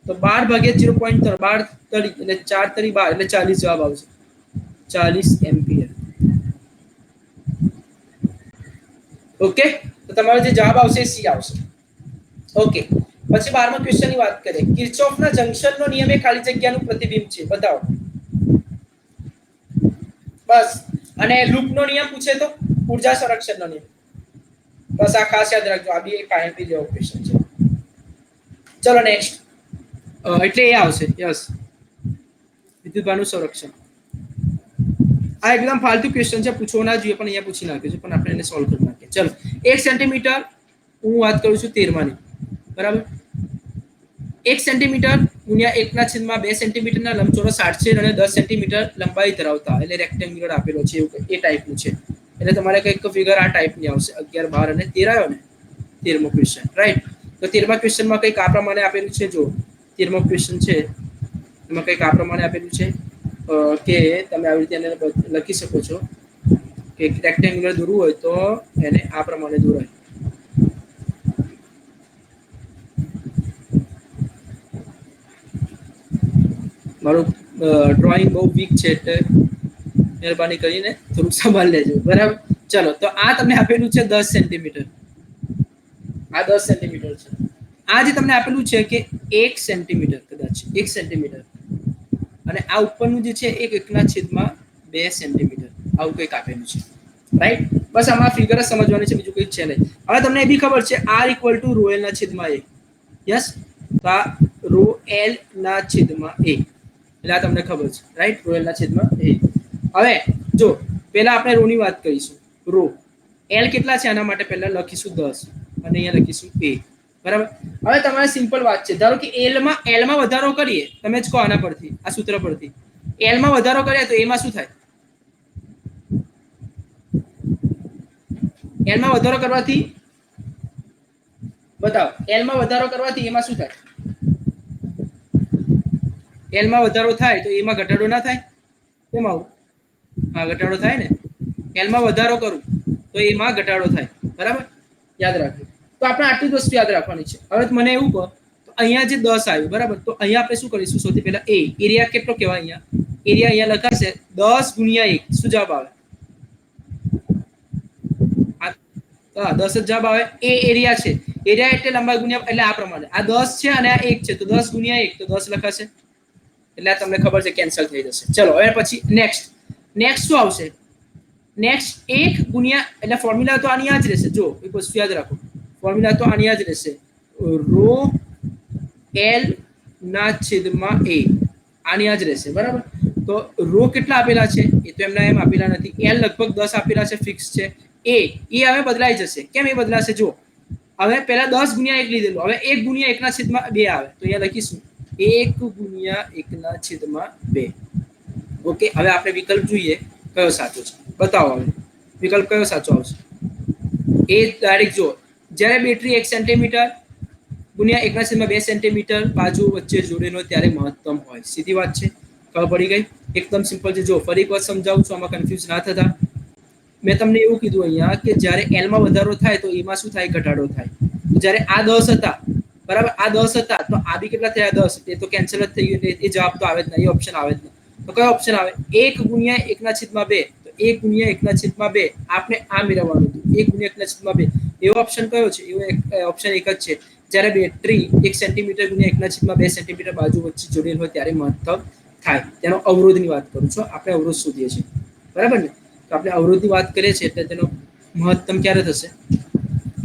તો 12 ભાગ્યા 0.3, 12 તરી એટલે 4 તરી 12 એટલે 40 જવાબ આવશે. 40 એમ્પિયર. ઓકે, તો તમારો જે જવાબ આવશે એ સી આવશે. ઓકે, પછી 12મા ક્વેશ્ચન ની વાત કરીએ. કિર્ચોફના જંક્શનનો નિયમ એ ખાલી જગ્યાનું પ્રતિબિંબ છે. બતાવો. બસ. અને લૂપનો નિયમ પૂછે તો ઊર્જા સંરક્ષણનો નિયમ. બસ આ ખાસ યાદ રાખજો. આ બી એક આઈએમપી જેવો ક્વેશ્ચન છે. ચલો નેક્સ્ટ. એટલે એ આવશે. યસ, વિદ્યુતભારનું સંરક્ષણ. આ એકદમ ફાલતુ ક્વેશ્ચન છે, પૂછવો ના જોઈએ પણ અહીંયા પૂછી નાખ્યો છે, પણ આપણે એને સોલ્વ કરી નાખીએ. ચલો, 1 સેન્ટીમીટર હું વાત કરું છું 13માની, બરાબર. 1 સેન્ટીમીટર ગુણ્યા 1/2 સેન્ટીમીટરના લંબચોરસ આડછેદ અને 10 સેન્ટીમીટર લંબાઈ ધરાવતા એટલે રેક્ટેન્ગ્યુલર આપેલો છે, એવું એ ટાઈપનું છે. એટલે તમારે કંઈક ફિગર આ ટાઈપની આવશે. 11, 12 અને 13 આવ્યો ને 13મો ક્વેશ્ચન, રાઈટ. તો 13મા ક્વેશ્ચનમાં કંઈક આ પ્રમાણે આપેલું છે. જો 13મો ક્વેશ્ચન છે એમાં કંઈક આ પ્રમાણે આપેલું છે કે તમે આવી રીતે એને લખી શકો છો કે રેક્ટેન્ગ્યુલર દોરવું હોય તો એને આ પ્રમાણે દોરાય. મારું ડ્રોઈંગ બહુ વીક છે એટલે મહેરબાની કરીને થોડુંક સંભાળ લેજો, બરાબર. ચલો, તો આ તમને આપેલું છે 10 સેન્ટીમીટર. આ 10 સેન્ટીમીટર છે. આ જે તમને આપેલું છે કે 1 સેન્ટીમીટર, કદાચ 1 સેન્ટીમીટર, અને આ ઉપરનું જે છે એક 1/2 સેન્ટીમીટર, આવું કંઈક આપેલું છે, રાઈટ? બસ આમાં ફિગર જ સમજવાની છે, બીજું કંઈ છે નહીં. હવે તમને એ બી ખબર છે r = ρl ના છેદમાં a. યસ, તો આ ρl ના છેદમાં a, એટલે આ તમને ખબર છે, રાઈટ? ρl ના છેદમાં a. હવે જો પહેલા આપણે રો ની વાત કરીશું. રો l કેટલા છે આના માટે પહેલા લખીશું 10 અને અહીંયા લખીશું a, બરાબર? હવે તમારે સિમ્પલ વાત છે, ધારો કે l માં વધારો કરીએ, તમે જ કહો આના પરથી, આ સૂત્ર પરથી l માં વધારો કરીએ તો a માં શું થાય? l માં વધારો કરવાથી બતાવો, l માં વધારો કરવાથી a માં શું થાય? l માં વધારો થાય તો a માં ઘટાડો ના થાય? કેમ આવું? હા, ઘટાડો થાય ને. l માં વધારો કરું તો a માં ઘટાડો થાય, બરાબર? યાદ રાખજો. તો આપણે આટલી જ વસ્તુ યાદ રાખવાની છે. હવે મને એવું કહો, તો અહીંયા જે 10 આવ્યું, બરાબર? તો અહીંયા આપણે શું કરીશું? સૌથી પહેલા a એરિયા કેટલો કહેવાય? અહીંયા એરિયા લખાશે 10 ગુણ્યા 1. શું જવાબ આવે? હા, 10 જ જવાબ આવે. એ એરિયા છે, એરિયા એટલે લંબાઈ ગુણ્યા, એટલે આ પ્રમાણે આ 10 છે અને આ 1 છે, તો 10 ગુણ્યા 1 તો 10 લખાશે, એટલે આ તમને ખબર છે કેન્સલ થઈ જશે. ચલો હવે પછી નેક્સ્ટ શું આવશે? નેક્સ્ટ 1 ગુણ્યા, એટલે ફોર્મ્યુલા તો આની આ જ રહેશે. જો એક વસ્તુ યાદ રાખો, ફોર્મ્યુલા તો આની આ જ રહેશે, રો l ના છેદમાં a, આની આ જ રહેશે, બરાબર? તો રો કેટલા આપેલા છે એ તો એમના એમ આપેલા નથી. l લગભગ 10 આપેલા છે, ફિક્સ છે. એ હવે બદલાઈ જશે. કેમ એ બદલાશે? જો હવે પહેલા 10 ગુણ્યા 1 લીધેલું, હવે 1 ગુણ્યા 1 ના છેદમાં 2 આવે, તો અહીંયા લખીશું 1 ગુણ્યા 1 ના છેદમાં 2. ઓકે, હવે આપણે વિકલ્પ જોઈએ કયો સાચો છે, બતાવો. હવે વિકલ્પ કયો સાચો આવશે? એ ડાયરેક્ટ જો, જ્યારે બેટરી 1 સેન્ટીમીટર ગુણ્યા 1/2 સેન્ટીમીટર બાજુ વચ્ચે જોડેલો ત્યારે મહત્તમ હોય. સીધી વાત છે, ખબર પડી ગઈ? એકદમ સિમ્પલ છે. જો ફરી એક વાર સમજાવું છું, આમાં કન્ફ્યુઝ ના થતા. મેં તમને એવું કીધું અહીંયા કે જ્યારે l માં વધારો થાય તો એમાં શું થાય? ઘટાડો થાય. જ્યારે આ 10 હતા, બરાબર, આ 10 હતા, તો આ બી કેટલા થયા? 10. એ તો કેન્સલ જ થઈ ગયું, એટલે એ જવાબ તો આવે જ નહીં, એ ઓપ્શન આવે જ નહીં. તો કયો ઓપ્શન આવે? 1 ગુણ્યા 1 ના છેદમાં 2. તો 1 ગુણ્યા 1 ના છેદમાં 2 આપણે આ મેળવવાનું હતું, 1 ગુણ્યા 1 ના છેદમાં 2. એવો ઓપ્શન કયો છે? એવો ઓપ્શન એક જ છે, જ્યારે બેટરી 1 સેન્ટીમીટર ગુણ્યા 1 ના છેદમાં 2 સેન્ટીમીટર બાજુ વચ્ચે જોડેલ હોય ત્યારે મહત્તમ થાય. તેનો અવરોધની વાત કરું છું, આપણે અવરોધ શોધીએ છીએ, બરાબર ને? તો આપણે અવરોધની વાત કરીએ છીએ, એટલે તેનો મહત્તમ ક્યારે થશે?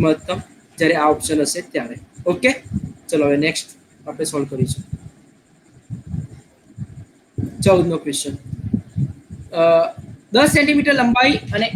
મહત્તમ જ્યારે આ ઓપ્શન હશે ત્યારે. ઓકે, ચલો હવે નેક્સ્ટ આપણે સોલ્વ કરીશું. 14 નો ક્વેશ્ચન. 10 સેન્ટીમીટર લંબાઈ અને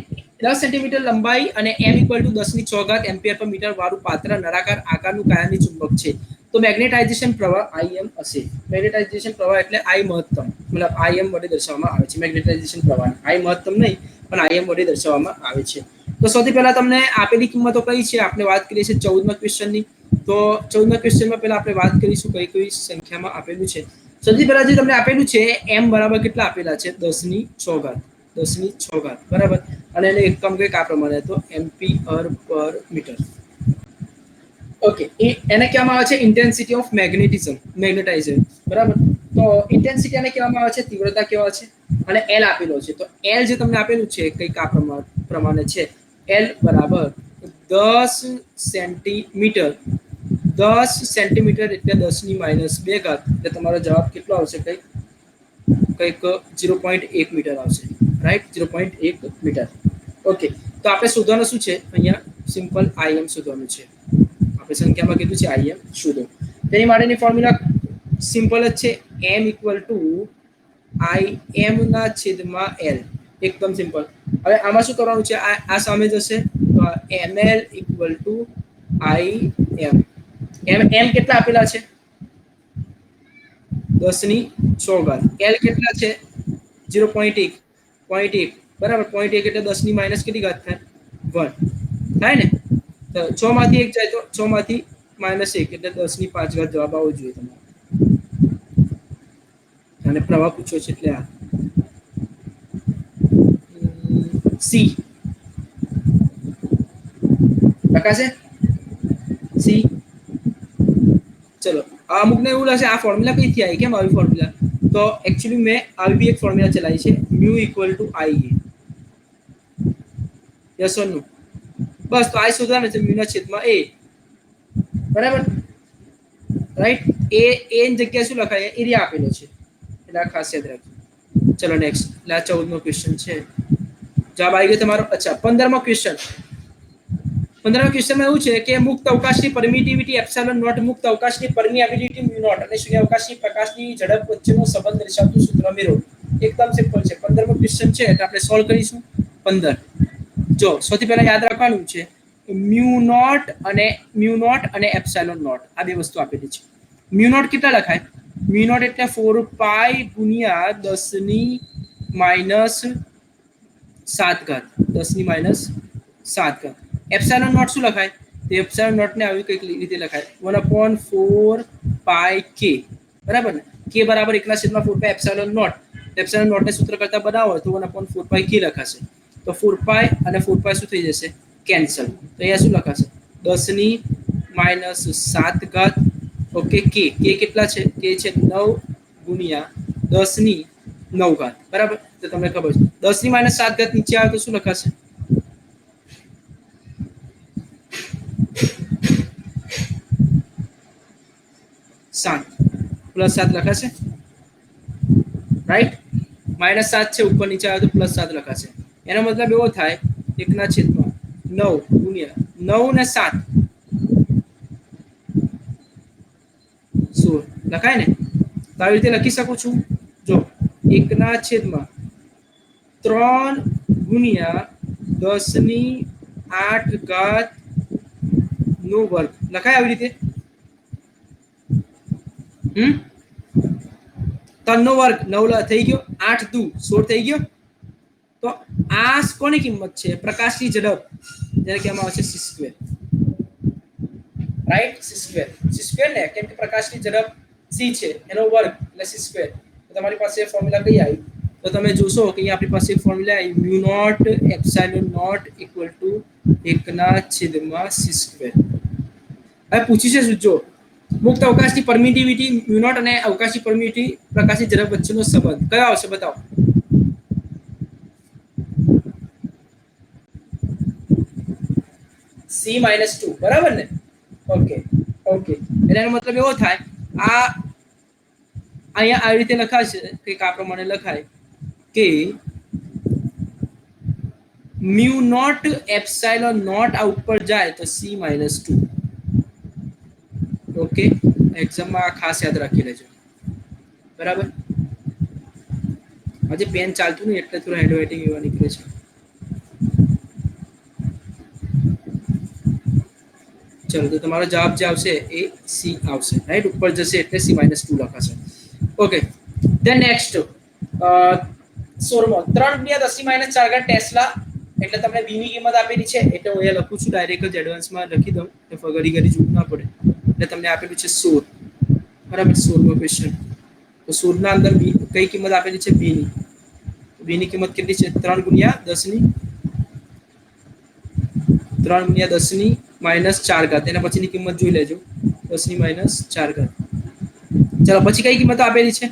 10 સેન્ટીમીટર લંબાઈ અને m = 10⁶ એમ્પિયર પર મીટર વાળું પાત્ર નળાકાર આકારનું કાયમી ચુંબક છે. તો મેગ્નેટાઇઝેશન પ્રવાહ im હશે. મેગ્નેટાઇઝેશન પ્રવાહ એટલે I મહત્તમ, મતલબ im વડે દર્શાવવામાં આવે છે. મેગ્નેટાઇઝેશન પ્રવાહ I મહત્તમ નહીં, પણ im વડે દર્શાવવામાં આવે છે. તો સૌથી પહેલા તમને આપેલી કિંમતો કઈ છે? આપણે વાત કરીએ છીએ 14મા ક્વેશ્ચનની. તો 14મા ક્વેશ્ચનમાં પહેલા આપણે વાત કરીશું કઈ કઈ સંખ્યામાં આપેલું છે. સૌથી પહેલા જે તમને આપેલું છે m બરાબર કેટલા આપેલા છે? 10⁶. 10⁶, બરાબર? અને એને એકમ કંઈક આ પ્રમાણે, તો એમ્પિયર પર મીટર. ઓકે, એને કહેવામાં આવે છે ઇન્ટેન્સિટી ઓફ મેગ્નેટાઇઝેશન, બરાબર? તો ઇન્ટેન્સિટી એને કહેવામાં આવે છે, તીવ્રતા કહેવાય છે. અને l આપેલો છે, તો l જે તમને આપેલું છે કંઈક આ પ્રમાણે છે. l બરાબર 10 સેન્ટીમીટર. 10 સેન્ટીમીટર એટલે 10⁻², એટલે તમારો જવાબ કેટલો આવશે? કંઈક 0.1 મીટર આવશે, રાઈટ? 0.1 મીટર. ઓકે, તો આપણે શોધવાનું શું છે? અહીંયા સિમ્પલ im શોધવાનું છે. આપણે સંખ્યામાં કીધું છે im શોધો. તેની માટેની ફોર્મ્યુલા સિમ્પલ જ છે, m = im ના છેદમાં l. એકદમ સિમ્પલ. હવે આમાં શું કરવાનું છે? આ સામે જશે, તો ml = im. m કેટલા આપેલા છે? 10⁶. l કેટલા છે? 0.1. 0.1, બરાબર? 0.1 એટલે 10⁻કેટલી ઘાત થાય? 1 થાય ને? તો 6 માંથી 1 જાય તો 6 માંથી -1 એટલે 10⁵ જવાબ આવવો જોઈએ તમારો. અને પ્રવાહ પૂછ્યો છે એટલે આ સી લખાશે, સી. ચલો, અમુકને એવું લાગે આ ફોર્મ્યુલા કઈથી આવી, કેમ આવી ફોર્મ્યુલા? તો એકચ્યુઅલી મેં આવી બી એક ફોર્મ્યુલા ચલાવી છે, μ = Ia. યસ ઓર નો? બસ, તો I શોધવાનું છે μ ના છેદમાં a, બરાબર? રાઈટ એ ની જગ્યાએ શું લખાય એરિયા આપેલો છે એટલે આ ખાસ યાદ રાખજો ચલો નેક્સ્ટ એટલે આ 14મો ક્વેશ્ચન છે જવાબ આવી ગયો તમારો અચ્છા 15મો ક્વેશ્ચન 15મા ક્વેશ્ચનમાં એવું છે કે મુક્ત અવકાશની પરમિટિવિટી એપ્સિલોન નોટ મુક્ત અવકાશની પરમિટિવિટી મ્યુ નોટ અને શૂન્ય અવકાશની પ્રકાશની ઝડપ વચ્ચેનો સંબંધ દર્શાવતું સૂત્ર મેળવો એકદમ સિમ્પલ છે 15મો ક્વેશ્ચન છે એટલે આપણે સોલ્વ કરીશું 15 જો સૌથી પહેલા યાદ રાખવાનું છે મ્યુ નોટ અને એપ્સિલોન નોટ આ બે વસ્તુ આપેલી છે મ્યુ નોટ કેટલા લખાય મ્યુ નોટ એટલે 4 પાઈ ગુણ્યા 10 ની માઈનસ 7 ઘાત 10 ની માઈનસ 7 ઘાત એપ્સિલોન નોટ શું લખાય તો એપ્સિલોન નોટ ને આવી કઈક રીતે લખાય 1/4 પાઈ કે બરાબર ને કે બરાબર 1/4 પાઈ એપ્સિલોન નોટ ને સૂત્ર કરતા બનાવો તો 1/4 પાઈ કે લખાશે તો 4 પાઈ અને 4 પાઈ શું થઈ જશે કેન્સલ તો અહીંયા શું લખાશે 10 ની માઈનસ 7 ઘાત ઓકે કે કેટલા છે કે છે 9 ગુણ્યા 10 ની 9 ઘાત બરાબર તો તમને ખબર છે 10 ની માઈનસ 7 ઘાત નીચે આવે તો શું લખાશે 7 પ્લસ 7 લખાશે રાઈટ માઈનસ 7 છે ઉપર નીચે આવે તો પ્લસ 7 લખાશે એનો મતલબ એવો થાય 1/9 ગુણ્યા 9 ને 7 16 લખાય ને તો આવી રીતે લખી શકું છું જો 1/3 ગુણ્યા 10 ની 8 ઘાત નો વર્ગ લખાય આવી રીતે 3 નો વર્ગ 9 થઈ ગયો 8 દુ 16 થઈ ગયો તો આ કોની કિંમત છે પ્રકાશની ઝડપ જેને કહેવામાં આવે છે c square right c square ને કેમ કે પ્રકાશની ઝડપ c છે એનો વર્ગ એટલે c સ્ક્વેર તો તમારી પાસે ફોર્મ્યુલા કઈ આવી તો તમે જોશો કે અહીંયા આપણી પાસે ફોર્મ્યુલા આવી mu naught epsilon naught equal to 1/c square હવે પૂછી છે જો મુક્ત અવકાશની પરમિટિવિટી મ્યુ નોટ અને અવકાશી પરમિટિવિટી પ્રકાશની ઝડપ વચ્ચેનો સંબંધ કયો આવશે બતાવો c - 2 બરાબર ને ઓકે એટલે એનો મતલબ એવો થાય આ અહીંયા આવી રીતે લખાશે કે આ પ્રમાણે લખાય કે મ્યુ નોટ એપ્સિલોન નોટ આ ઉપર જાય તો c - 2 ઓકે એક્ઝામમાં ખાસ યાદ રાખી લેજો બરાબર આજે પેન ચાલતું નહીં એટલે થોડું હેન્ડરાઇટિંગ એવા નીકળે છે ચલો તો તમારો જવાબ જે આવશે એ સી આવશે રાઈટ ઉપર જશે એટલે c - 2 લખાશે ઓકે ધેન નેક્સ્ટ 16મો 3/10 - 4 ઘાત ટેસ્લા એટલે તમને v ની કિંમત આપેલી છે એટલે હું અહીંયા લખું છું ડાયરેક્ટ જ એડવાન્સમાં લખી દઉં તો ઘડી જોવું ના પડે એટલે તમને આપેલું છે 16 બરાબર 16મો ક્વેશ્ચન તો 16 ના અંદર કઈ કિંમત આપેલી છે v ની કિંમત કેટલી છે 3 ગુણ્યા 10 ની માઈનસ 4 ઘાત એના પછીની કિંમત જોઈ લેજો 10 ની માઈનસ 4 ઘાત ચલો પછી કઈ કિંમત આપેલી છે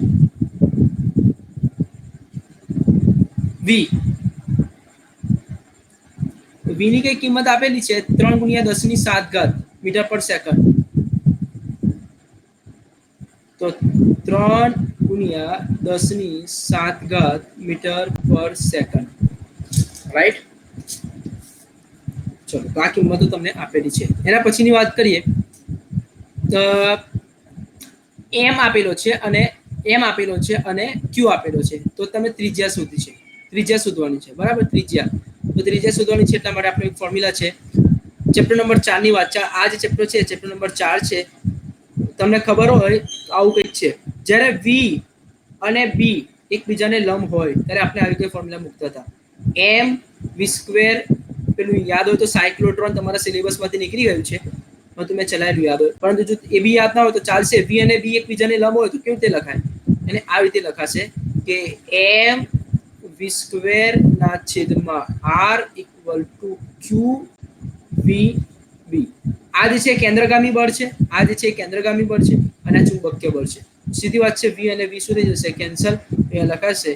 v ની કઈ કિંમત આપેલી છે 3 ગુણ્યા 10 ની 7 ઘાત મીટર પર સેકન્ડ તો 3 ગુણ્યા 10 ની 7 ઘાત મીટર પર સેકન્ડ રાઈટ ચલો તો આ કિંમતો તમને આપેલી છે એના પછીની વાત કરીએ તો m આપેલો છે અને q આપેલો છે તો તમે ત્રિજ્યા શોધવાની છે બરાબર ત્રિજ્યા શોધવાની છે એટલા માટે આપણે એક ફોર્મ્યુલા છે ચેપ્ટર નંબર 4 ની વાત આ જે ચેપ્ટર છે ચેપ્ટર નંબર 4 છે તમને ખબર હોય આવું કંઈક છે જ્યારે v અને b એકબીજાને લંબ હોય ત્યારે આપણે આવી કોઈ ફોર્મ્યુલા મૂકતા હતા m v સ્ક્વેર પેલું યાદ હોય તો સાયક્લોટ્રોન તમારા સિલેબસમાંથી નીકળી ગયું છે પણ તમે ચલાવેલું યાદ હોય પરંતુ જો એ બી યાદ ના હોય તો ચાલશે v અને b એકબીજાને લંબ હોય તો કેવી રીતે લખાય એને આ રીતે લખાશે કે m v સ્ક્વેર ના છેદમાં r equal to q v b આ જે છે કેન્દ્રગામી બળ છે અને આ ચુંબકીય બળ છે સીધી વાત છે v અને v શું થઈ જશે કેન્સલ એ લખાશે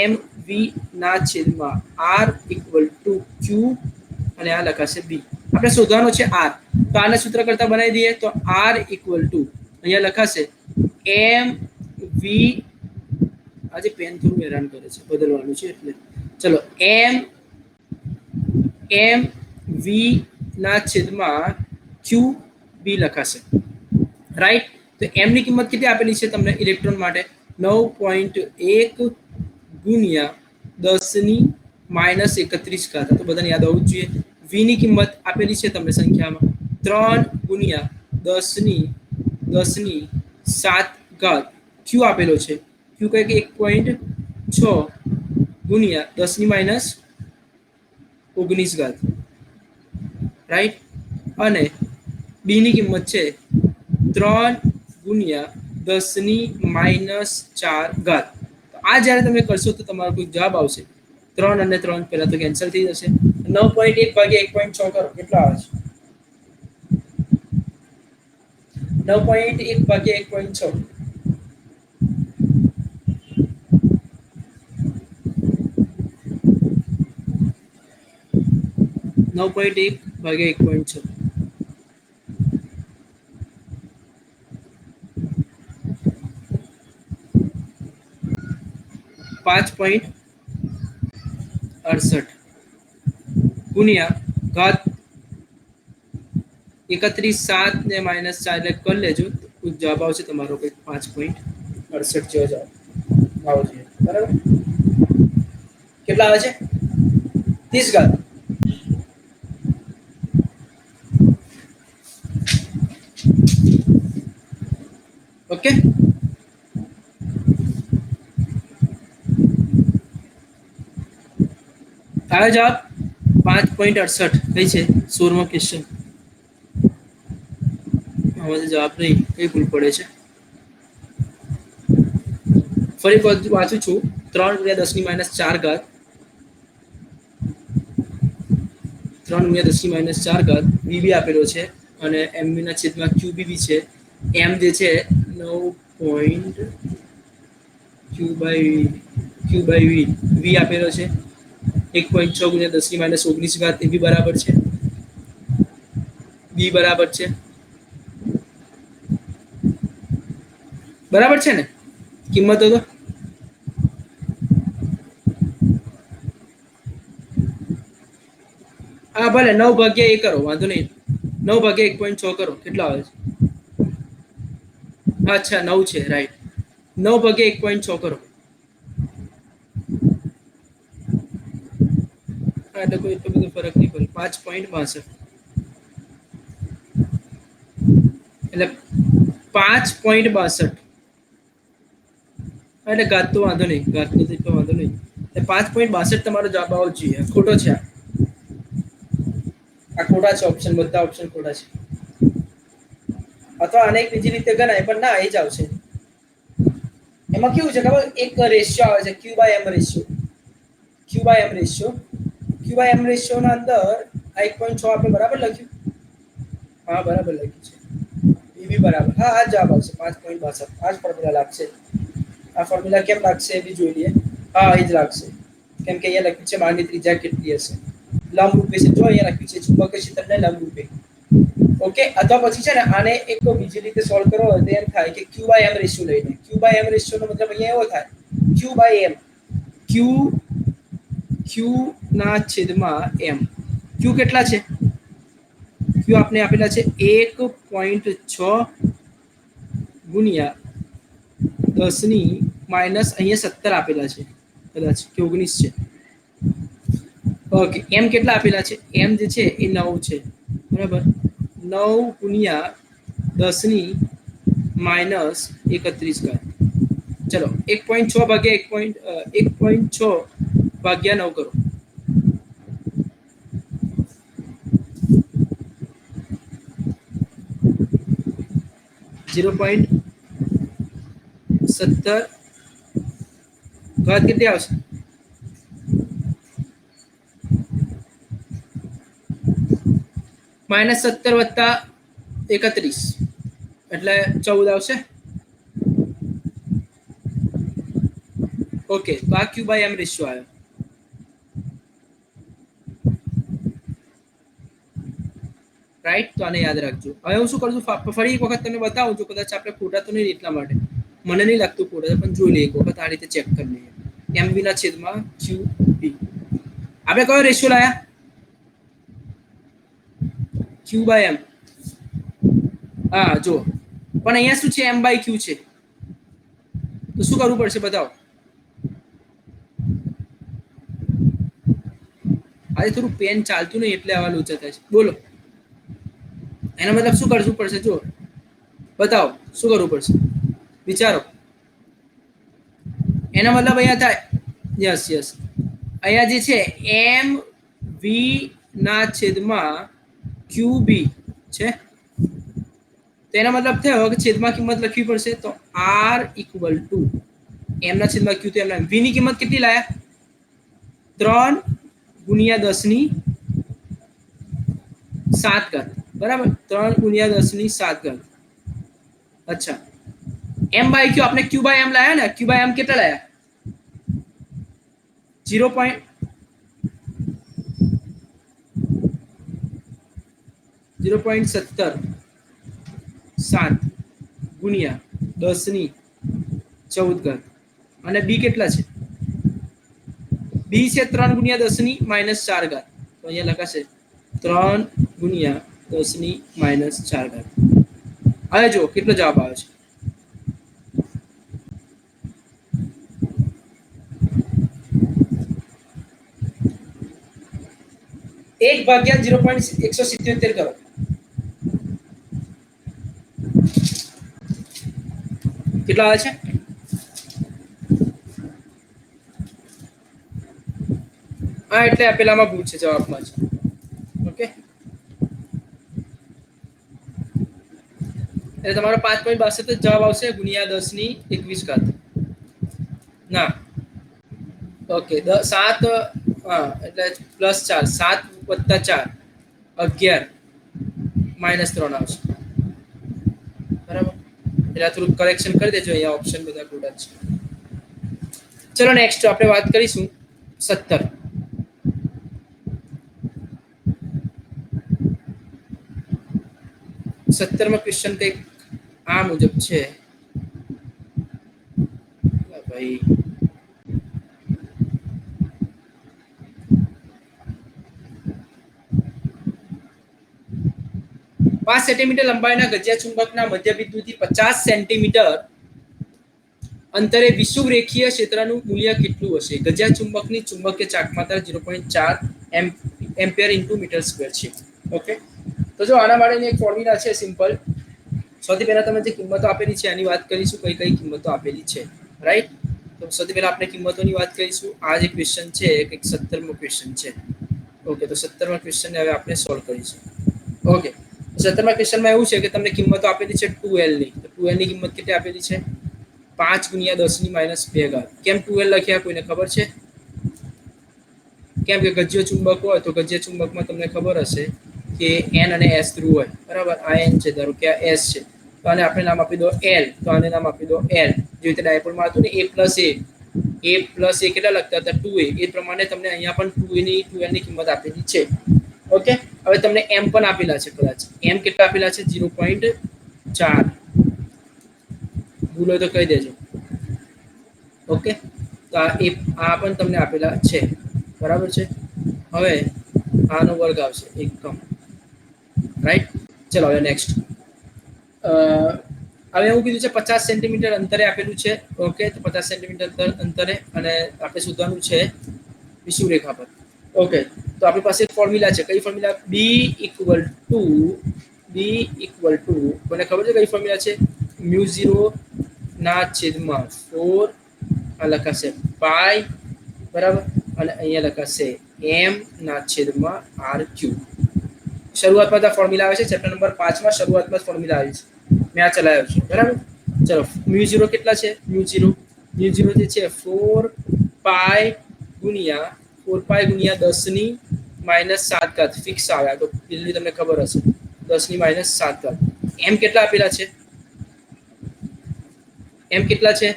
m v ના છેદમાં r ઇક્વલ ટુ q અને આ લખાશે b આપણે શોધવાનો છે r તો આને સૂત્ર કરતા બનાવી દઈએ તો r ઇક્વલ ટુ અહીંયા લખાશે એમ વી, આજે પેન થોડું હેરાન કરે છે, બદલવાનું છે એટલે ચલો એમ વી ના છેદમાં ક્યુ બી લખાશે, રાઈટ. તો એમ ની કિંમત કેટલી આપેલી છે તમને ઇલેક્ટ્રોન માટે? 9.1 ગુણ્યા 10⁻31 તો બધાને યાદ હોવું જ જોઈએ. વી ની કિંમત આપેલી છે તમને સંખ્યામાં 3 ગુણ્યા 10⁻7 ક્યુ આપેલો છે, ક્યુ કહે કે 1.6 ગુણ્યા 10⁻19, રાઈટ. અને બી ની કિંમત છે 3 ગુણ્યા 10⁻4. તો આ જ્યારે તમે કરશો તો તમારો કોઈ જવાબ આવશે 3 અને 3 પહેલા તો કેન્સલ થઈ જશે. 9.1 ભાગ્યા 1.6 કરો, કેટલા આવે છે? 9.1 ભાગ્યા 1.6, 9.1 ભાગ્યા 1.6, 5.68 ગુણ્યા ઘાત 31 7 ને -4 એટલે કરી લેજો, તો જવાબ આવશે તમારો કંઈક 5.68 જેવો જવાબ આવશે, બરાબર. કેટલા આવે છે? 30. ઓકે, આવે જવાબ 5.68 કઈ છે 16મો ક્વેશ્ચન. આમાંથી જવાબ નહીં, કઈ ભૂલ પડે છે? ફરી વાંચું છું. 3 ગુણ્યા 10⁻4, 3 ગુણ્યા 10⁻4 બીબી આપેલો છે અને એમબી ના છેદમાં ક્યુબીબી છે. એમ જે છે 9. ક્યુ બાય વી આપેલો છે. 1.6 ગુણ્યા 10⁻19 એ બી બરાબર છે. બી બરાબર છે, બરાબર છે ને કિંમતો તો? હા ભલે 9 ભાગ્યા એ કરો, વાંધો નહીં. 9 ભાગ્યા 1.6 કરો, કેટલા આવે છે? અચ્છા 9 છે, રાઈટ. 9 ભાગ્યા 1.6 કરો, હા એટલે કોઈ એટલો બધો ફરક નહીં પડે. 5.62 એટલે 5.62, એટલે ઘાત તો વાંધો નહીં, ઘાત તો એટલો વાંધો નહીં. એટલે 5.62 તમારો જવાબ આવવો જોઈએ. ખોટો છે આ ખોટા છે ઓપ્શન, બધા ઓપ્શન ખોટા છે. અથવા અનેક બીજી રીતે ગણાય પણ ના એ જ આવશે. એમાં કેવું છે ખબર, એક રેશિયો આવે છે ક્યુ બાય એમ રેશિયો ના અંદર આ 1.6 આપણે બરાબર લખ્યું? હા બરાબર લખ્યું છે. એ બી બરાબર, હા આ જવાબ આવશે 5.62. આ જ ફોર્મ્યુલા લાગશે. આ ફોર્મ્યુલા કેમ લાગશે એ બી જોઈ લઈએ. હા એ જ લાગશે, કેમ કે અહીંયા લખ્યું છે માની ત્રિજ્યા કેટલી હશે. લંબ રૂપે છે, જો અહીંયા લખ્યું છે ચુંબકીય ક્ષેત્રને લંબ રૂપે. ઓકે, અથવા પછી છે ને આને એક બીજી રીતે સોલ્વ કરવો હોય તો એમ થાય કે ક્યુ બાય એમ રેશિયો લઈને. ક્યુ બાય એમ રેશિયો નો મતલબ અહીંયા એવો થાય ક્યુ બાય એમ, ક્યુ ના છેદમાં એમ. ક્યુ કેટલા છે? ક્યુ આપને આપેલા છે 1.6 ગુણ્યા 10⁻, અહીંયા 17 આપેલા છે કદાચ કે 19 છે. ઓકે, એમ કેટલા આપેલા છે? એમ જે છે એ 9 છે, બરાબર. 9 ગુણ્યા 10⁻31. ચલો 1.6 ભાગ્યા 1.6 ભાગ્યા 9 કરો, 0.17 ઘાત કેટલી આવશે? -17 + 31 એટલે 14 આવશે. ઓકે, તો આ ક્યુ બાય એમ રેશિયો આવ્યો. રાઈટ, તો આને યાદ રાખજો. હવે હું શું કરું છું, ફરી એક વખત તમને બતાવું છું, કદાચ આપણે ખોટા તો નહીં એટલા માટે, મને નહીં લાગતું ખોટા છે, પણ જોઈ લઈએ એક વખત આ રીતે ચેક કરી લઈએ. એમ બી ના છેદમાં ક્યુ બી. આપણે કયો રેશિયો લાયા? ક્યુ બાય એમ. હા જો, પણ અહીંયા શું છે, એમ બાય ક્યુ છે, તો શું કરવું પડશે બતાવો. આજે થોડું પેન ચાલતું નહીં એટલે આવા લોચા થાય છે. બોલો, એનો મતલબ શું કરવું પડશે? જો બતાવો શું કરવું પડશે, વિચારો. એનો મતલબ અહીંયા થાય, યસ યસ, અહીંયા જે છે એમ વી ના છેદમાં ક્યુ બી છે, તો એનો મતલબ થયો કે છેદમાં કિંમત લખવી પડશે. તો આર ઇક્વલ ટુ એમ ના છેદમાં ક્યુ, તો એમના વી ની કિંમત કેટલી લાયા? 3 ગુણ્યા 10 ની 7 ઘાત, બરાબર, 3 ગુણ્યા 10 ની 7 ઘાત. અચ્છા, એમ બાય ક્યુ, આપણે ક્યુ બાય એમ લાયા ને, ક્યુ બાય એમ કેટલા લાયા? 0.17 7 ગુણ્યા 10 ની 14 ઘાત. અને બી કેટલા છે? બી છે 3 ગુણ્યા 10 ની -4 ઘાત. તો અહીંયા લખાશે 3 ગુણ્યા 10 ની -4 ઘાત. હવે જો કેટલો જવાબ આવે છે. એક ભાગ્યા 0.177 કરો. કેટલા આવે છે? હા, એટલે આપેલામાં ભૂલ છે જવાબમાં જ. ઓકે, એટલે તમારો 5.62 જવાબ આવશે ગુણ્યા 10 ની 21 ઘાત. ના, ઓકે, 7, હા, એટલે +4, 7 + 4 11 -3 આવશે, બરાબર. એટલે થોડું કરેક્શન કરી દેજો, અહીંયા ઓપ્શન બધા ખોટા છે. ચલો નેક્સ્ટ આપણે વાત કરીશું 17. સત્તરમાં ક્વેશ્ચન કંઈક આ મુજબ છે ભાઈ. 5 સેન્ટીમીટર લંબાઈના ગજિયા ચુંબકના મધ્ય બિંદુથી 50 સેન્ટીમીટર અંતરે વિષુવરેખીય ક્ષેત્રનું મૂલ્ય કેટલું હશે? ગજિયા ચુંબકની ચુંબકીય ચાકમાત્રા 0.4 એમ્પિયર × મીટર² છે. ઓકે, તો જો આના માટેની એક ફોર્મ્યુલા છે સિમ્પલ. સૌથી પહેલા તમે જે કિંમતો આપેલી છે એની વાત કરીશું, કઈ કઈ કિંમતો આપેલી છે, રાઈટ. તો સૌથી પહેલા આપણે કિંમતોની વાત કરીશું. આ જે ક્વેશ્ચન છે એક 17મો ક્વેશ્ચન છે. ઓકે, તો 17મા ક્વેશ્ચનને હવે આપણે સોલ્વ કરીશું. ઓકે, 17મા ક્વેશ્ચનમાં એવું છે કે તમને કિંમતો આપેલી છે 2l ની. તો 2l ની કિંમત કેટલી આપેલી છે? 5 ગુણ્યા 10 ની -2 ઘાત. કેમ 2l લખ્યા કોઈને ખબર છે? કેમ કે ગજ્ય ચુંબક હોય તો ગજ્ય ચુંબકમાં તમને ખબર હશે કે n અને s ધ્રુવ હોય, બરાબર. આ n છે, ધારો કે આ s છે, તો આને આપણે નામ આપી દો l, તો આને નામ આપી દો l. જે રીતે ડાયપોલમાં હતું ને a + a કેટલા લખતા હતા? 2a. એ પ્રમાણે તમને અહીંયા પણ 2l ની કિંમત આપેલી છે. ઓકે, હવે તમને m પણ આપેલા છે, કદાચ m કેટલા આપેલા છે? 0.4. ભૂલ હોય તો કહી દેજો. ઓકે, તો આ પણ તમને આપેલા છે, બરાબર છે. હવે આનો વર્ગ આવશે એકમ, રાઈટ. ચલો હવે નેક્સ્ટ. હવે એવું કીધું છે 50 સેન્ટીમીટર અંતરે આપેલું છે. ઓકે, તો 50 સેન્ટીમીટર અંતરે, અને આપણે શોધવાનું છે વિષુવરેખા પર. ઓકે, તો આપણી પાસે એક ફોર્મ્યુલા છે. કઈ ફોર્મ્યુલા? b = કોને ખબર છે કઈ ફોર્મ્યુલા છે? μ0 ના છેદમાં 4 આ લખાશે પાઈ, બરાબર, અને અહીંયા લખાશે m ના છેદમાં r3. શરૂઆતમાં આ ફોર્મ્યુલા આવે છે ચેપ્ટર નંબર 5 માં. શરૂઆતમાં ફોર્મ્યુલા આવી છે, મેં આ ચલાવ્યો છે, બરાબર. ચલો, μ0 કેટલા છે? μ0 જે છે 4 પાઈ ગુણ્યા 10 ની -7 ઘાત. ફિક્સ આવ્યા તો દિલ્હી તમને ખબર હશે, 10 ની -7 ઘાત. m કેટલા આપેલા છે? m કેટલા છે?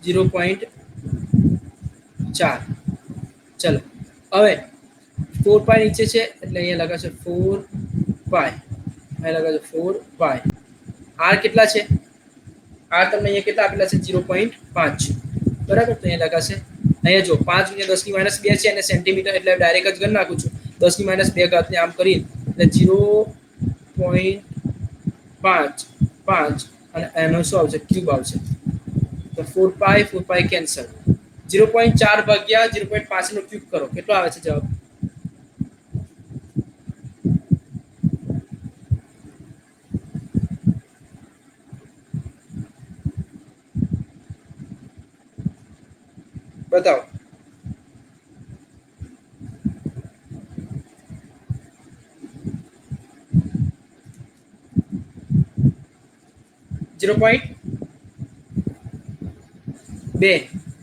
0.4. ચલો, હવે 4 પાઈ નીચે છે એટલે અહીંયા લગાશે 4 પાઈ, અહીંયા લગાવજો 4 પાઈ. આર કેટલા છે? આર તમને અહીંયા કેટલા આપેલા છે? 0.5. બરાબર, તો અહીંયા લગાશે. અહીંયા જો 5 × 10⁻2 છે અને સેન્ટીમીટર એટલે ડાયરેક્ટ જ ગણ નાખું છું. 10⁻2 ઘાતને આમ કરી એટલે 0.55 અને એનો શું આવશે? ક્યુબ આવશે. તો 4 પાઈ કેન્સલ. 0.4 ભાગ્યા 0.5 નો ક્યુબ કરો, કેટલો આવે છે જવાબ? બતાવો. ઝીરો પોઈન્ટ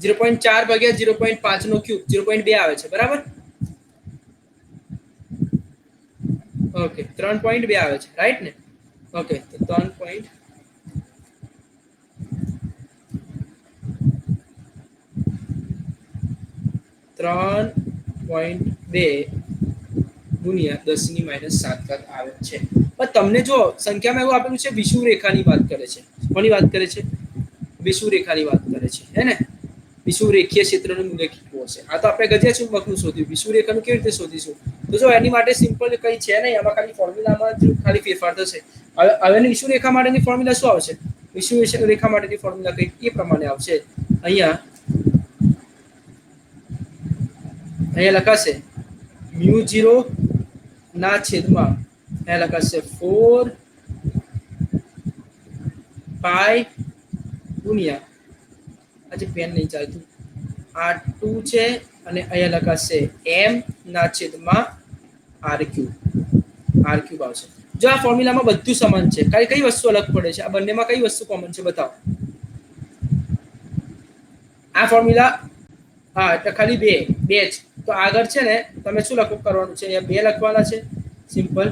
0.4 ભાગ્યા 0.5 નો ક્યુબ 0.2 આવે છે. બરાબર, ઓકે 3.2 આવે છે. રાઈટ ને? ઓકે, તો 3.2 ગુણ્યા 10⁻7 આવે છે. પણ તમને જો સંખ્યામાં એવું આપેલું છે વિષુવરેખાની વાત કરે છે. કોની વાત કરે છે? વિષુવરેખાની વાત કરે છે, હે ને? વિષુવરેખીય ક્ષેત્રનું મૂલ્ય કેટલું હશે? આ તો આપણે ગજિયા ચુંબકનું શોધ્યું, વિષુવરેખાનું કેવી રીતે શોધીશું? તો જો એની માટે સિમ્પલ કઈ છે નહીં, આમાં ખાલી ફોર્મ્યુલામાં જ ખાલી ફેરફાર થશે. હવે વિષુવરેખા માટેની ફોર્મ્યુલા શું આવશે? વિષુવરેખા માટેની ફોર્મ્યુલા કઈ એ પ્રમાણે આવશે. અહીંયા લખાશે μ0 ના છેદમાં અહીંયા લખાશે 4 પાઈ ગુણ્યા, આજે પેન નહીં ચાલતું, આ 2 છે અને અહીંયા લખાશે m ના છેદમાં r ક્યુબ આવશે. જો આ ફોર્મ્યુલામાં બધું સમાન છે, કઈ વસ્તુ અલગ પડે છે? આ બંનેમાં કઈ વસ્તુ કોમન છે? બતાવો. આ ફોર્મ્યુલા, હા, એટલે ખાલી બે જ. તો આગળ છે ને તમે શું કરવાનું છે? અહીંયા 2 લખવાના છે. સિમ્પલ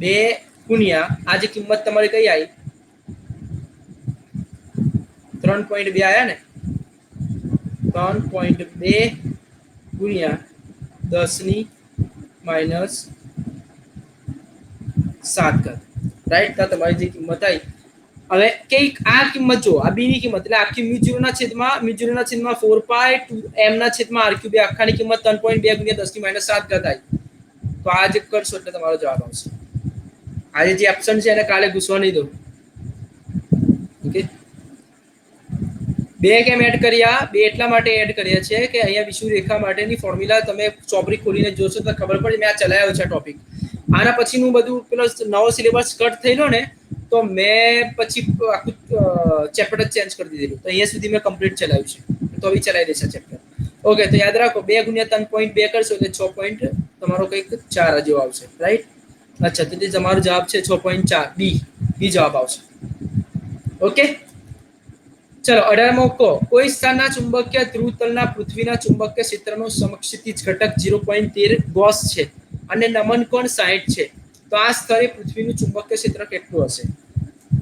2 ગુણ્યા આ જે કિંમત તમારી કઈ આવી? 3.2 આયા ને? 3.2 ગુણ્યા 10⁻7. રાઈટ, તો તમારી જે કિંમત આવી. હવે કઈક આ કિંમત જો, આ બી ની કિંમત એટલે આખી μ0 ના છેદમાં 4 પાઈ m ના છેદમાં r ક્યુબ આખાની કિંમત 3.2 ગુણ્યા 10⁻7 આવી. તો આ જે કરશો એટલે તમારો જવાબ આવશે. આજે જે ઓપ્શન છે એને કાલે ઘૂસવા નહીં દો. ઓકે, 2 કેમ એડ કર્યા? 2 એટલા માટે એડ કર્યા છે કે અહીંયા વિષુવરેખા માટેની ફોર્મ્યુલા તમે ચોપડી ખોલીને જોશો તો ખબર પડે. મેં આ ચલાવ્યો છે ટોપિક. આના પછીનું બધું પેલો નવો સિલેબસ કટ થયેલો ને, તો મેં પછી આખું ચેપ્ટર ચેન્જ કરી દીધેલું. તો અહીંયા સુધી મેં કમ્પ્લીટ ચલાવ્યું છે, તો હવે ચલાવી દેશે ચેપ્ટર. ઓકે, તો યાદ રાખો 2 ગુણ્યા 3.2 કરશો એટલે 6 પોઈન્ટ તમારો કંઈક 4 જેવો આવશે. રાઈટ, અચ્છા, તો તમારો જવાબ છે 6.4. બી જવાબ આવશે. ઓકે, ચલો 18મો કહો. કોઈ સ્થાનના ચુંબકીય ધ્રુવતલના પૃથ્વીના ચુંબકીય ક્ષેત્રનો સમક્ષિતિજ ઘટક 0.13 ગોસ છે અને નમન કોણ 60 છે. તો આ સ્તરે પૃથ્વીનું ચુંબકીય ક્ષેત્ર કેટલું હશે?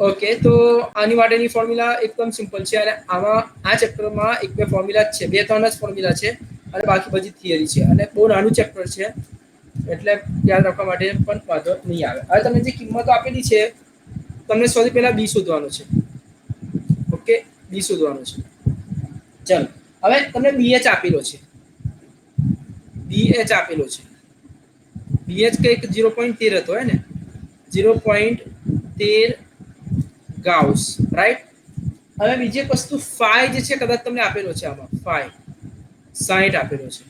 ઓકે, તો આની માટેની ફોર્મ્યુલા એકદમ સિમ્પલ છે અને આમાં આ ચેપ્ટરમાં 1-2 ફોર્મ્યુલા જ છે, 2-3 જ ફોર્મ્યુલા છે અને બાકી બધી થિયરી છે અને બહુ નાનું ચેપ્ટર છે એટલે યાદ રાખવા માટે પણ વાંધો નહીં આવે. હવે તમને જે કિંમતો આપેલી છે તમને સૌથી પહેલા બી શોધવાનું છે. ઓકે, બી શોધવાનું છે. ચાલો, હવે તમને બીએચ આપેલો છે. બીએચ આપેલો છે. બીએચ કંઈક 0.13 હતો, હે ને? 0.13 ગાઉસ. રાઈટ, હવે બીજી એક વસ્તુ ફાઈ જે છે કદાચ તમને આપેલો છે. આમાં ફાઈ 60 આપેલો છે.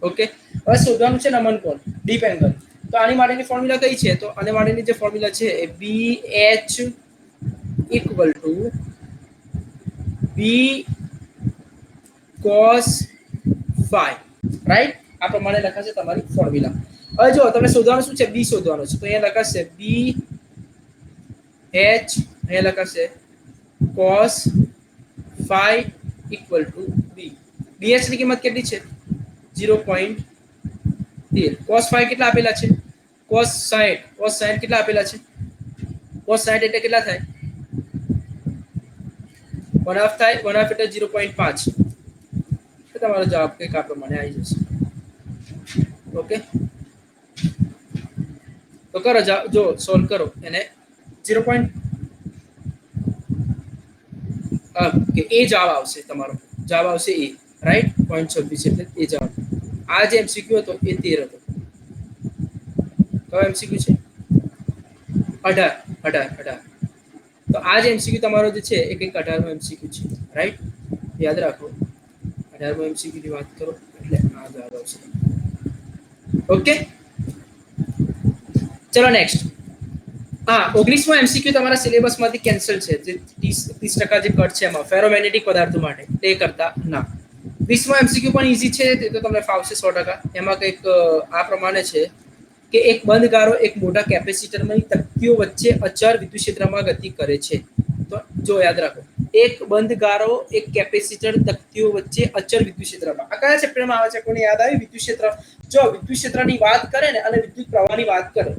ઓકે, હવે શોધવાનું છે નમન કોણ, ડીપ એંગલ. તો આની માટેની ફોર્મ્યુલા કઈ છે? તો આની માટેની જે ફોર્મ્યુલા છે એ BH equal to B cos phi. Right, આ પ્રમાણે લખાશે તમારી ફોર્મ્યુલા. હવે જો તમને શોધવાનું શું છે? બી શોધવાનું છે. તો અહીંયા લખાશે BH, અહીંયા લખાશે cos phi equal to B. BH ની કિંમત કેટલી છે? 0.13. cos phi કેટલા આપેલા છે? cos 60 કેટલા આપેલા છે? cos 60 એટલે કેટલા થાય? 1/2 થાય. 1/2 એટલે 0.5. તો તમારો જવાબ કંઈક આ પ્રમાણે આવી જશે. ઓકે, તો કરો જો સોલ્વ કરો એને 0. કે એ જવાબ આવશે તમારો, જવાબ આવશે એ, રાઈટ. 0.26 એટલે એ જવાબ. આ જે એમસીક્યુ હતો એ 13 હતો. કયો એમસીક્યુ છે? 18. તો આ જે એમસીક્યુ તમારો જે છે એ કંઈક 18મો એમસીક્યુ છે, રાઈટ. યાદ રાખો, 18મો એમસીક્યુ ની વાત કરો એટલે આ જવાબ આવશે. ઓકે, ચલો નેક્સ્ટ. હા, 19મો એમસીક્યુ તમારા સિલેબસમાંથી કેન્સલ છે. જે 30% જે કટ છે એમાં ફેરોમેગ્નેટિક પદાર્થો માટે તે કરતા ના. 20મો એમસીક્યુ પણ ઈઝી છે, તે તો તમને ફાવશે 100%. એમાં કંઈક આ પ્રમાણે છે કે એક બંધ ગારો એક મોટા કેપેસિટરમાં તકતીઓ વચ્ચે અચળ વિદ્યુત ક્ષેત્રમાં ગતિ કરે છે. તો જો યાદ રાખો, એક બંધ ગારો એક કેપેસિટર તકતીઓ વચ્ચે અચળ વિદ્યુત ક્ષેત્રમાં. આ કયા ચેપ્ટરમાં આવે છે? કોને યાદ આવ્યું? વિદ્યુત ક્ષેત્ર. જો વિદ્યુત ક્ષેત્રની વાત કરે ને અને વિદ્યુત પ્રવાહની વાત કરે,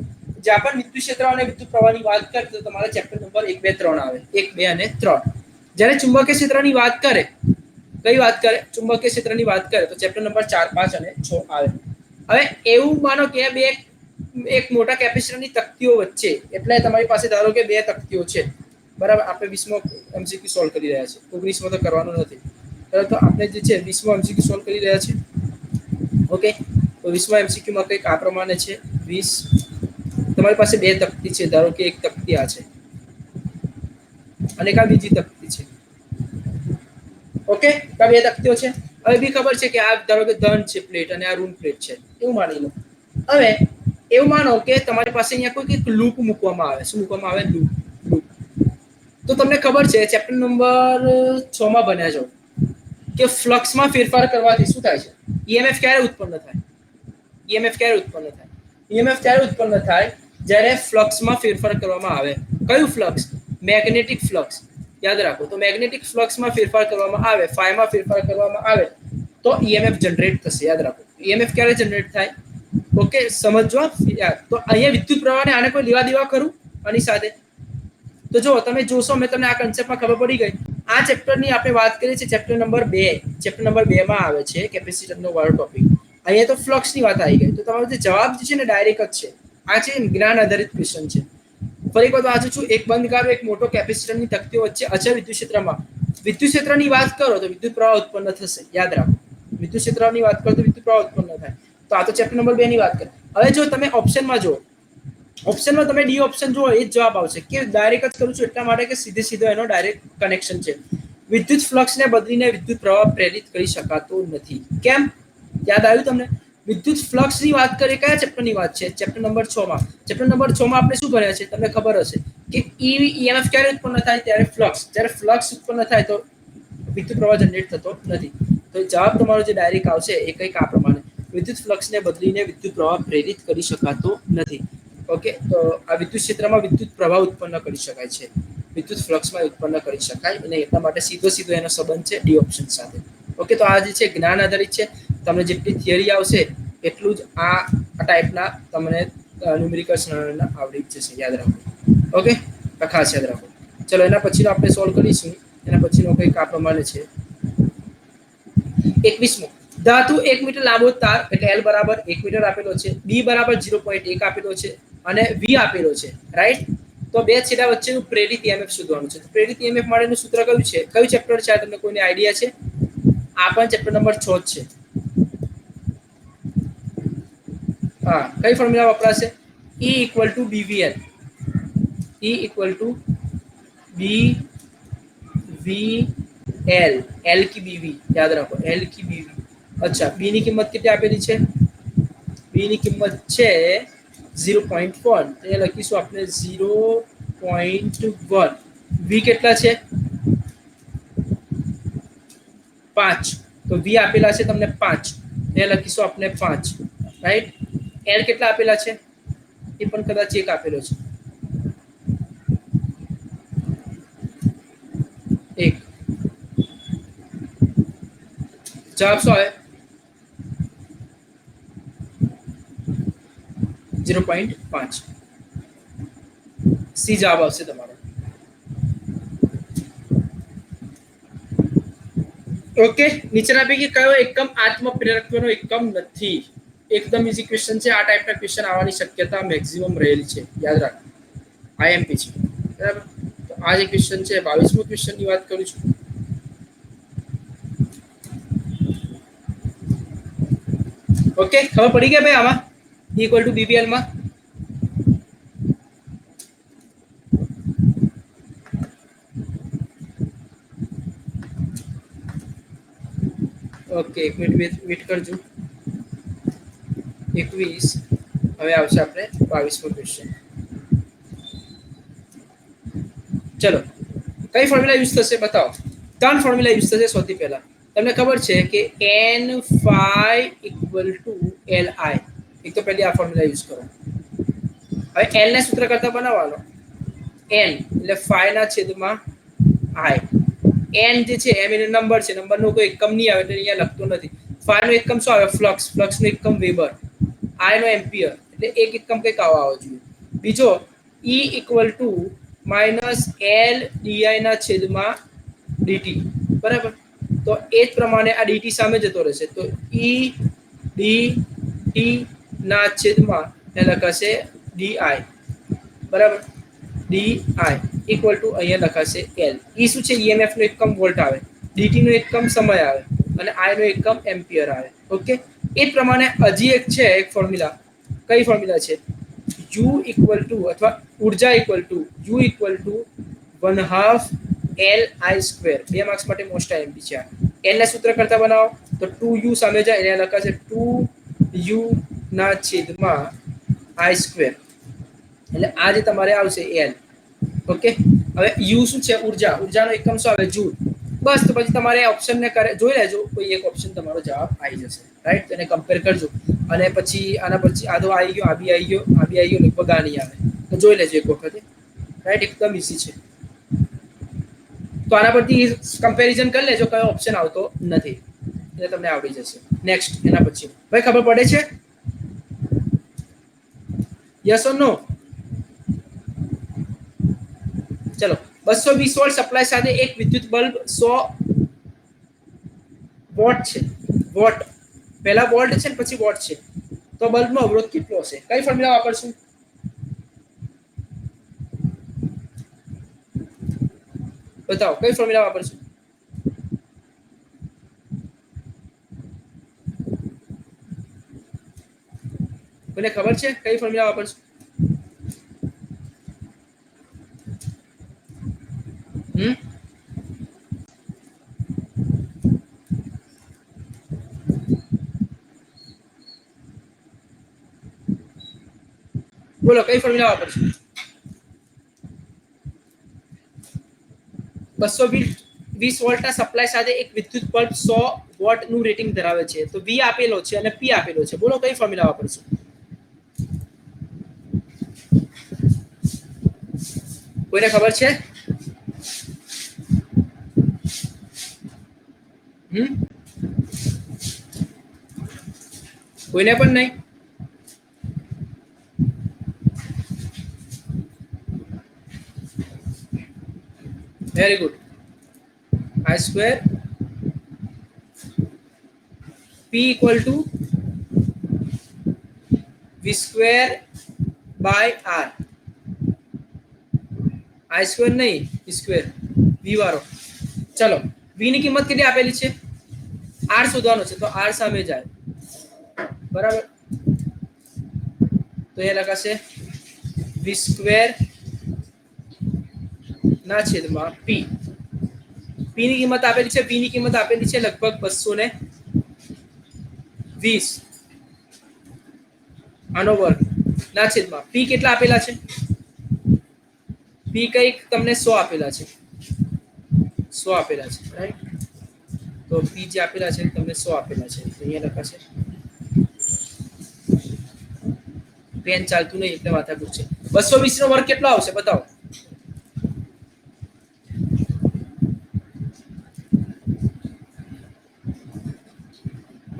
જ્યાં પણ વિદ્યુત ક્ષેત્ર અને વિદ્યુત પ્રવાહની વાત કરે તો તમારા ચેપ્ટર નંબર 1, 2, 3 આવે. 1, 2 અને 3. જ્યારે ચુંબકીય ક્ષેત્રની વાત કરે, કઈ વાત કરે? ચુંબકીય ક્ષેત્રની વાત કરે તો ચેપ્ટર નંબર 4, 5 અને 6 આવે. હવે એવું માનો કે બે એક મોટા કેપેસિટરની તકતીઓ વચ્ચે, એટલે તમારી પાસે ધારો કે બે તકતીઓ છે, બરાબર. આપણે 20મો એમસીક્યુ સોલ્વ કરી રહ્યા છીએ, 19મો તો કરવાનું નથી. તો આપણે જે છે 20મો એમસીક્યુ સોલ્વ કરી રહ્યા છીએ. ઓકે, તો 20મો એમસીક્યુ માં કંઈક આ પ્રમાણે છે. 20, તમારી પાસે બે તકતી છે, ધારો કે એક તકતી આ છે અને કા બીજી તકતી છે. ઓકે, કા બે તકતીઓ છે. હવે બી ખબર છે કે આ ધારો કે ધન છે પ્લેટ અને આ ઋણ પ્લેટ છે, એવું માની લો. હવે એવું માનો કે તમારી પાસે અહીંયા કોઈ એક લૂપ મૂકવામાં આવે. શું મૂકવામાં આવે? લૂપ. તો તમને ખબર છે ચેપ્ટર નંબર 6 માં ભણ્યા છો કે ફ્લક્સમાં ફેરફાર કરવાથી શું થાય છે? ઈએમએફ ક્યારે ઉત્પન્ન થાય? ઈએમએફ ક્યારે ઉત્પન્ન થાય? ઈએમએફ ત્યારે ઉત્પન્ન થાય જ્યારે ફ્લક્સમાં ફેરફાર કરવામાં આવે. કયું ફ્લક્સ? Magnetic flux. યાદ રાખો, તો મેગ્નેટિક ફ્લક્સમાં ફેરફાર કરવામાં આવે, ફાઈમાં ફેરફાર કરવામાં આવે તો ઈએમએફ જનરેટ થશે. યાદ રાખો, ઈએમએફ ક્યારે જનરેટ થાય? ઓકે, સમજો યાર. તો અહીંયા વિદ્યુત પ્રવાહને આને કોઈ લેવા દેવા કરું આની સાથે? તો જો તમે જોશો, મેં તમને આ કન્સેપ્ટમાં ખબર પડી ગઈ. આ ચેપ્ટરની આપણે વાત કરીએ છીએ, ચેપ્ટર નંબર 2. ચેપ્ટર નંબર 2 માં આવે છે કેપેસિટરનો વાળો ટોપિક. અહીંયા તો ફ્લક્સની વાત આવી ગઈ. તો તમારો જે જવાબ જે છે ને ડાયરેક્ટ જ છે. આ છે જ્ઞાન આધારિત ક્વેશ્ચન છે. ફરી એક વાર વાંચું છું. એક બંધ ગારો એક મોટો કેપેસિટરની તકતીઓ વચ્ચે અચળ વિદ્યુત ક્ષેત્રમાં, વિદ્યુત ક્ષેત્રની વાત કરો તો વિદ્યુત પ્રવાહ ઉત્પન્ન થશે. યાદ રાખો, વિદ્યુત ક્ષેત્રની વાત કરો તો વિદ્યુત પ્રવાહ ઉત્પન્ન થાય. તો આ તો ચેપ્ટર નંબર 2 ની વાત કરી. હવે જો તમે ઓપ્શનમાં જો, ઓપ્શનમાં તમે ડી ઓપ્શન જુઓ, એ જ જવાબ આવશે. કે ડાયરેક્ટ જ કરું છું એટલા માટે કે સીધો એનો ડાયરેક્ટ કનેક્શન છે. વિદ્યુત ફ્લક્સને બદલીને વિદ્યુત પ્રવાહ પ્રેરિત કરી શકાતો નથી. કેમ? યાદ આવ્યું તમને? વિદ્યુત ફ્લક્સ ની વાત કરીએ, કયા ચેપ્ટર ની વાત છે? ચેપ્ટર નંબર 6 માં. ચેપ્ટર નંબર 6 માં આપણે શું ભણ્યા છે તમને ખબર હશે કે ઈએમએફ ક્યારે ઉત્પન્ન થાય? ત્યારે ફ્લક્સ, જ્યારે ફ્લક્સ ઉત્પન્ન થાય તો વિદ્યુત પ્રવાહ જનરેટ થતો નથી. તો જવાબ તમારો જે ડાયરેક્ટ આવશે એ કંઈક આ પ્રમાણે: વિદ્યુત ફ્લક્સને બદલીને વિદ્યુત પ્રવાહ પ્રેરિત કરી શકાતો નથી. ઓકે, તો આ વિદ્યુત ક્ષેત્રમાં વિદ્યુત પ્રવાહ ઉત્પન્ન કરી શકાય છે, વિદ્યુત ફ્લક્સમાં ઉત્પન્ન કરી શકાય અને એટલા માટે સીધો એનો સંબંધ છે ડી ઓપ્શન સાથે. ઓકે, તો આ જે છે જ્ઞાન આધારિત છે. તમને જેટલી થિયરી આવશે એટલું જ આ ટાઈપના તમને ન્યુમેરિકલ્સ આવડી જશે. યાદ રાખો. ઓકે, ખાસ યાદ રાખો. ચલો, એના પછીનો આપણે સોલ્વ કરીશું. એના પછીનો કંઈક આ પ્રમાણે છે. 21મો, ધાતુ 1 મીટર લાંબો તાર એટલે L બરાબર 1 મીટર આપેલો છે, B બરાબર 0.1 આપેલો છે અને V આપેલો છે, રાઈટ. તો બે છેડા વચ્ચેનું પ્રેરિત ઈએમએફ શોધવાનું છે. પ્રેરિત ઈએમએફ માટેનું સૂત્ર કયું છે? કયું ચેપ્ટર છે? તમને કોઈને આઈડિયા છે? આ પણ ચેપ્ટર નંબર 6 જ છે. હા, કઈ ફોર્મ્યુલા વપરાશે? E equal to BVL. E equal to BVL. L की BV યાદ રાખો, L की BV. અચ્છા, B ની કિંમત કેટલી આપેલી છે? B ની કિંમત છે 0.1. તો એ લખીશું આપણે 0.1. V કેટલા છે? 5. તો V આપેલા છે તમને 5. એ લખીશું આપણે 5, રાઈટ. L કેટલા આપેલા છે? એ પણ કદાચ 1 આપેલો છે. 1. જવાબ શું આવે? 0.5. સી જવાબ આવશે તમારો. ઓકે, નીચેના પૈકી કયો એકમ આત્મ પ્રેરકત્વનો એકમ નથી? એકદમ ઇઝી ક્વેશ્ચન છે. આ ટાઈપના ક્વેશ્ચન આવવાની શક્યતા મેક્સિમમ રહેલી છે, યાદ રાખો. આઈએમપી છે, બરાબર. તો આ જે ક્વેશ્ચન છે 22મો ક્વેશ્ચનની વાત કરું છું. ઓકે, ખબર પડી ગઈ ભાઈ આમાં ઇક્વલ ટુ બીબીએલ માં? ઓકે, એક મિનિટ વેટ કરજો. 21 હવે આવશે આપણે 22મો ક્વેશ્ચન. ચલો, કઈ ફોર્મ્યુલા યુઝ થશે બતાવો. 3 ફોર્મ્યુલા યુઝ થશે. સૌથી પહેલા તમને ખબર છે કે n phi equal to li. એક તો પહેલી આ ફોર્મ્યુલા યુઝ કરો. હવે l ને સૂત્ર કરતા બનાવવાનો. n એટલે phi ના છેદમાં i. n જે છે એમ એનો નંબર છે, નંબરનો કોઈ એકમ નહીં આવે એટલે અહીંયા લખતો નથી. phi નો એકમ શું આવે? ફ્લક્સ. ફ્લક્સ નો એકમ વેબર. i નો એમ્પિયર, એટલે એક એકમ કંઈક આવો આવવો જોઈએ. બીજો e equal to minus l di ના છેદમાં dt, બરાબર. તો એ જ પ્રમાણે આ dt સામે જતો રહેશે, તો e dt ના છેદમાં એ લખાશે di, બરાબર. di ઇક્વલ ટુ અહીંયા લખાશે l. e શું છે? emf નો એકમ વોલ્ટ આવે, dt નો એકમ સમય આવે અને i નો એકમ એમ્પિયર આવે. ઓકે, એ પ્રમાણે હજી એક છે એક ફોર્મ્યુલા. કઈ ફોર્મ્યુલા છે? u ઇક્વલ ટુ અથવા ઉર્જા equal to u equal to 1/2 li square. 2 marks માટે મોસ્ટ આઈએમપી છે. l ના સૂત્ર કરતા બનાવો તો 2u સામે જાય એટલે લખાશે 2u ના છેદમાં i સ્ક્વેર. એટલે આ જે તમારે આવશે l. ઓકે, હવે u શું છે? ઉર્જા. ઉર્જાનો એકમ શું આવે? જૂલ. બસ, તો પછી તમારે ઓપ્શન ને કરે જોઈ લેજો, કોઈ એક ઓપ્શન તમારો જવાબ આવી જશે, રાઈટ. તેને કમ્પેર કરજો અને પછી આના પછી આ તો આવી ગયો, આ બી આવી ગયો, આ બી આવી ગયો, લગભગ આ નહીં આવે તો જોઈ લેજો એક વખતે, રાઈટ. એકદમ ઈઝી છે. તો આના પરથી કમ્પેરિઝન કરી લેજો કયો ઓપ્શન આવતો નથી એટલે તમને આવડી જશે. નેક્સ્ટ, એના પછી ભાઈ ખબર પડે છે? યસ ઓર નો? ચલો, 220 વોલ્ટ સપ્લાય સાથે એક વિદ્યુત બલ્બ 100 વોટ છે. વોટ પહેલા વોલ્ટ છે ને પછી વોટ છે, તો બલ્બનો અવરોધ કેટલો હશે? કઈ ફોર્મ્યુલા વાપરશું? બતાવો, કઈ ફોર્મ્યુલા વાપરશું? કોને ખબર છે કઈ ફોર્મ્યુલા વાપરશું? બોલો, કઈ ફોર્મ્યુલા વાપરશું? 220 વોલ્ટના સપ્લાય સાથે એક વિદ્યુત બલ્બ 100 વોટ નું રેટિંગ ધરાવે છે. તો V આપેલો છે અને P આપેલો છે. બોલો, કઈ ફોર્મ્યુલા વાપરશું? કોઈને ખબર છે? કોઈને પણ નહીં? Very good. I square P equal to V square by R. I square નહીં, V સ્ક્વેર, V વાળો. ચલો, V ની કિંમત કેટલી આપેલી છે? R શોધવાનો છે, તો R સામે જાય, બરાબર. તો એ લખાશે V સ્ક્વેર ના છેદમાં P. P ની કિંમત આપેલી છે, P ની કિંમત આપેલી છે લગભગ 220 આનો વર્ગ ના છેદમાં P કેટલા આપેલા છે? P કઈક તમને 100 આપેલા છે, 100 આપેલા છે, રાઈટ. તો P જે આપેલા છે તમને 100 આપેલા છે, અહીંયા લખાશે. પેન ચાલતું નહીં એટલે માથાકૂટ છે. 220 નો વર્ગ કેટલો આવશે બતાવો?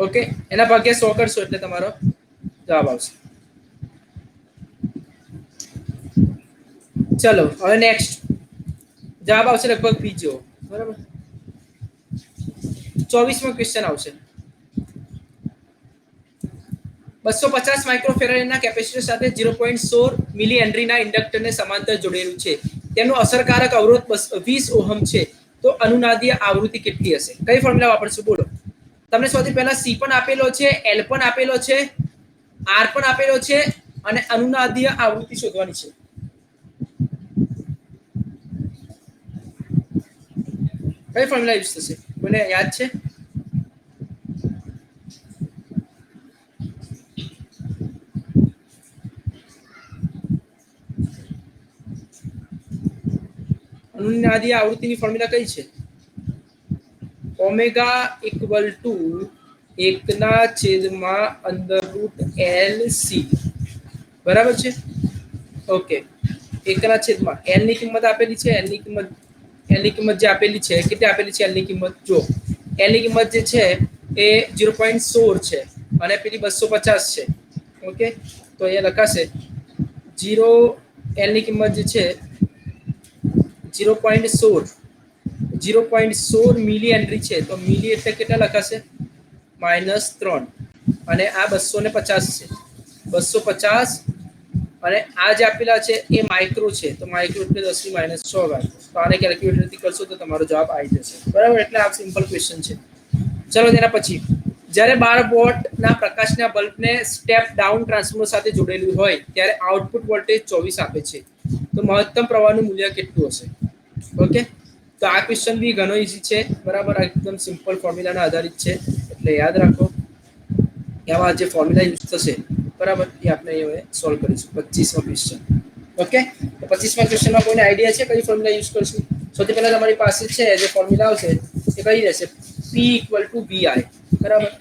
ઓકે, એના ભાગ્યા 100 કરશો એટલે તમારો જવાબ આવશે. ચલો, હવે નેક્સ્ટ જવાબ આવશે લગભગ બીજો, બરાબર. 24મો ક્વેશ્ચન આવશે. 250 માઇક્રોફેરાડના કેપેસિટર સાથે 0.16 મિલી હેનરીના ઇન્ડક્ટરને સમાંતર જોડેલું છે. તેનું અસરકારક અવરોધ 20 ઓહમ છે. તો અનુનાદીય આવૃત્તિ કેટલી હશે? કઈ ફોર્મ્યુલા વાપરશું બોલો? તમને સૌથી પહેલા સી પણ આપેલો છે, એલ પણ આપેલો છે, આર પણ આપેલો છે અને અનુનાદીય આવૃત્તિ શોધવાની છે. કઈ ફોર્મ્યુલા યુઝ થશે? કોને યાદ છે? અનુનાદીય આવૃત્તિની ફોર્મ્યુલા કઈ છે? Omega equal to 1/√LC. બરાબર છે? ઓકે. 1/, L ની કિંમત આપેલી છે. L ની કિંમત જે આપેલી છે, કેટલી આપેલી છે? L ની કિંમત જો, L ની કિંમત જે છે એ 0.16 છે અને પેલી 250 છે. ઓકે, તો અહીંયા લખાશે 0, L ની કિંમત જે છે 0.16 મિલી હેનરી છે. તો મિલી એટલે કેટલા લખાશે? -3 અને આ 250 છે. 250 અને આ જે આપેલા છે એ માઇક્રો છે. તો માઇક્રો એટલે 10 ની -6 વાર. તો આને કેલ્ક્યુલેટરથી કરશો તો તમારો જવાબ આવી જશે. બરાબર? એટલે આ સિમ્પલ ક્વેશ્ચન છે. ચલો તેના પછી, જ્યારે 12 વોટના પ્રકાશના બલ્બને સ્ટેપ ડાઉન ટ્રાન્સફોર્મર સાથે જોડેલું હોય ત્યારે આઉટપુટ વોલ્ટેજ 24 આપે છે. તો મહત્તમ પ્રવાહનું મૂલ્ય કેટલું હશે? ઓકે, તો આ ક્વેશ્ચન બી ઘણો ઈઝી છે. બરાબર? એકદમ સિમ્પલ ફોર્મ્યુલાના આધારિત છે, એટલે યાદ રાખો. એમાં જે ફોર્મ્યુલા યુઝ થશે, બરાબર, એ આપણે હવે સોલ્વ કરીશું. 25મો ક્વેશ્ચન. ઓકે, તો 25મા ક્વેશ્ચનમાં કોઈને આઈડિયા છે કઈ ફોર્મ્યુલા યુઝ કરશું? સૌથી પહેલા તમારી પાસે છે જે ફોર્મ્યુલા આવશે એ કઈ રહેશે? P = VI. બરાબર?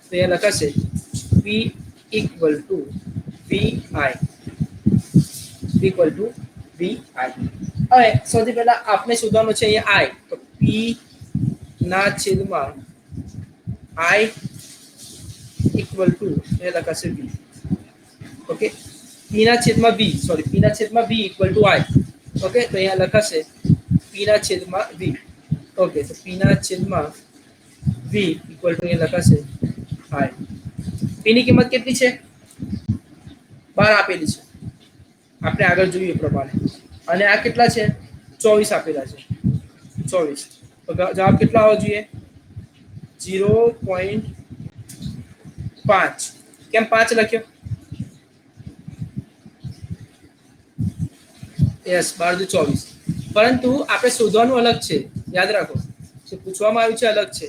તો એ લખાશે P = VI. VI. હવે સૌથી પહેલા આપણે શોધવાનું છે અહીંયા I. તો P ના છેદમાં I = એ લખાશે V. ઓકે, P ના છેદમાં V, સોરી, P ના છેદમાં V = I. ઓકે, તો અહીંયા લખાશે P ના છેદમાં V. ઓકે, તો P ના છેદમાં V = અહીંયા લખાશે I. P ની કિંમત કેટલી છે? 12 આપેલી છે, આપણે આગળ જોઈએ એ પ્રમાણે. અને આ કેટલા છે? 24 આપેલા છે. 24. તો જવાબ કેટલો આવવો જોઈએ? 0.5. કેમ 5 લખ્યો? યસ, 12 × 24. પરંતુ આપણે શોધવાનું અલગ છે. યાદ રાખો, જે પૂછવામાં આવ્યું છે અલગ છે.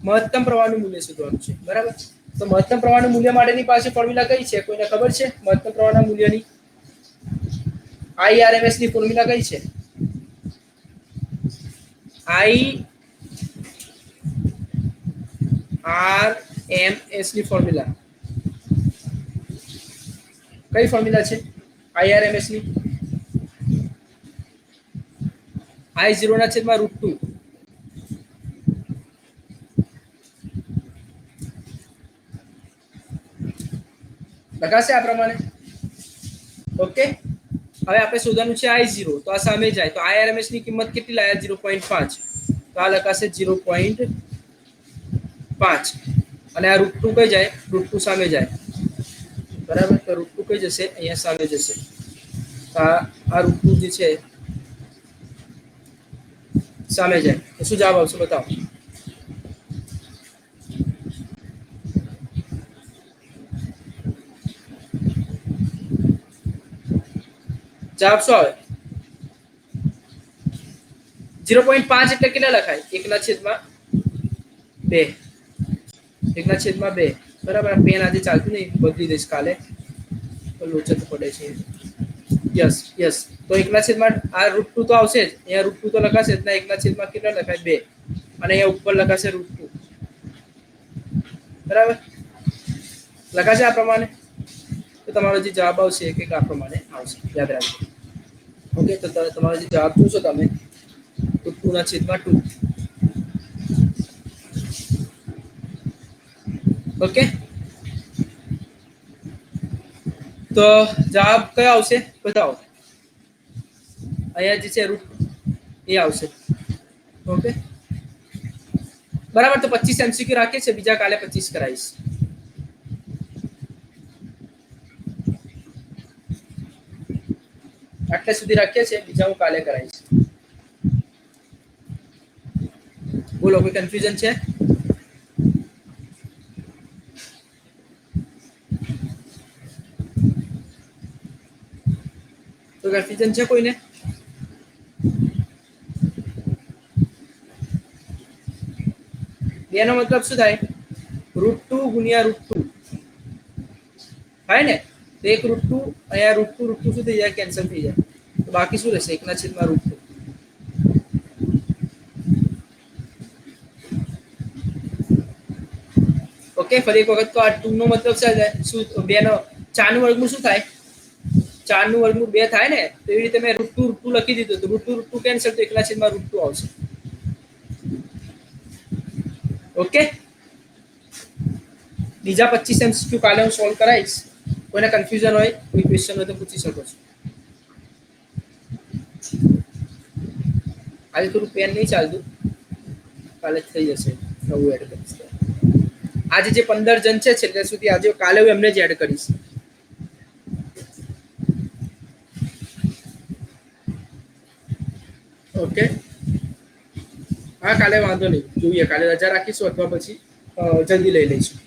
મહત્તમ પ્રવાહનું મૂલ્ય શોધવાનું છે. બરાબર? તો મહત્તમ પ્રવાહનું મૂલ્ય માટેની પાસે ફોર્મ્યુલા કઈ છે? કોઈને ખબર છે મહત્તમ પ્રવાહના મૂલ્યની? IRMS ની ફોર્મ્યુલા કઈ છે? IRMS ની ફોર્મ્યુલા કઈ ફોર્મ્યુલા છે IRMS ની? I0 ના છેદમાં √2. લખાશે આ પ્રમાણે. ઓકે, હવે આપણે શોધવાનું છે I0. તો આ સામે જાય તો IRMS ની કિંમત કેટલી લાયા? 0.5. તો આ લખાશે 0.5 અને આ √2 કઈ જાય? √2 સામે જાય. બરાબર? તો √2 કઈ જશે? અહીંયા સામે જશે. આ √2 જે છે સામે જાય તો શું જવાબ આવશે બતાવો? જવાબ શું આવે? 0.5 એટલે કેટલા લખાય? 1/2. 1/2. બરાબર? પેન આજે ચાલતું નહીં, બદલી દઈશ કાલે, તો લોચો તો પડે છે. યસ યસ, તો 1/, આ √2 તો આવશે જ. અહીંયા √2 તો લખાશે જ ના. 1/, કેટલા લખાય? 2. અને અહીંયા ઉપર લખાશે √2. બરાબર? લખાશે આ પ્રમાણે. તો તમારો જે જવાબ આવશે એ કંઈક આ પ્રમાણે આવશે. યાદ રાખજો. ઓકે, તો તમારો જે જવાબ જોશો તમે તો 2/2. ઓકે, તો જવાબ કયો આવશે બતાવો? અહીંયા જે છે રૂટ એ આવશે. ઓકે, બરાબર. તો 25 MCQ રાખીએ છીએ, બીજા કાલે 25 કરાવીશ. આટલા સુધી રાખીએ છીએ, બીજા હું કાલે કરાવીશ. બોલો, કોઈ કન્ફ્યુઝન છે? તો કન્ફ્યુઝન છે કોઈને? બેનો મતલબ શું થાય? √2 ગુણ્યા √2 થાય ને, તો એક √2 અહીંયા √2 શું થઈ જાય? કેન્સલ થઈ જાય. તો બાકી શું રહેશે? 1/√2. ઓકે, ફરી એક વખત તો આ 2 નો મતલબ શું થાય? શું 2 નો 4 નું વર્ગમૂળ શું થાય? 4 નું વર્ગમૂળ 2 થાય ને, તો એવી રીતે મેં √2 લખી દીધું, તો √2 કેન્સલ, તો 1/√2 આવશે. ઓકે, બીજા 25 MCQ કાલે હું સોલ્વ કરાવીશ. કોઈને કન્ફ્યુઝન હોય, કોઈ ક્વેશ્ચન હોય તો પૂછી શકો છો. આજે થોડું પેન નહીં ચાલતું, કાલે થઈ જશે, નવું એડ કરીશ. આજે જે 15 જણ છે છેલ્લે સુધી, આજે કાલે હું એમને જ એડ કરીશ. ઓકે, હા કાલે વાંધો નહીં, જોઈએ કાલે રજા રાખીશું અથવા પછી જલ્દી લઈ લઈશું.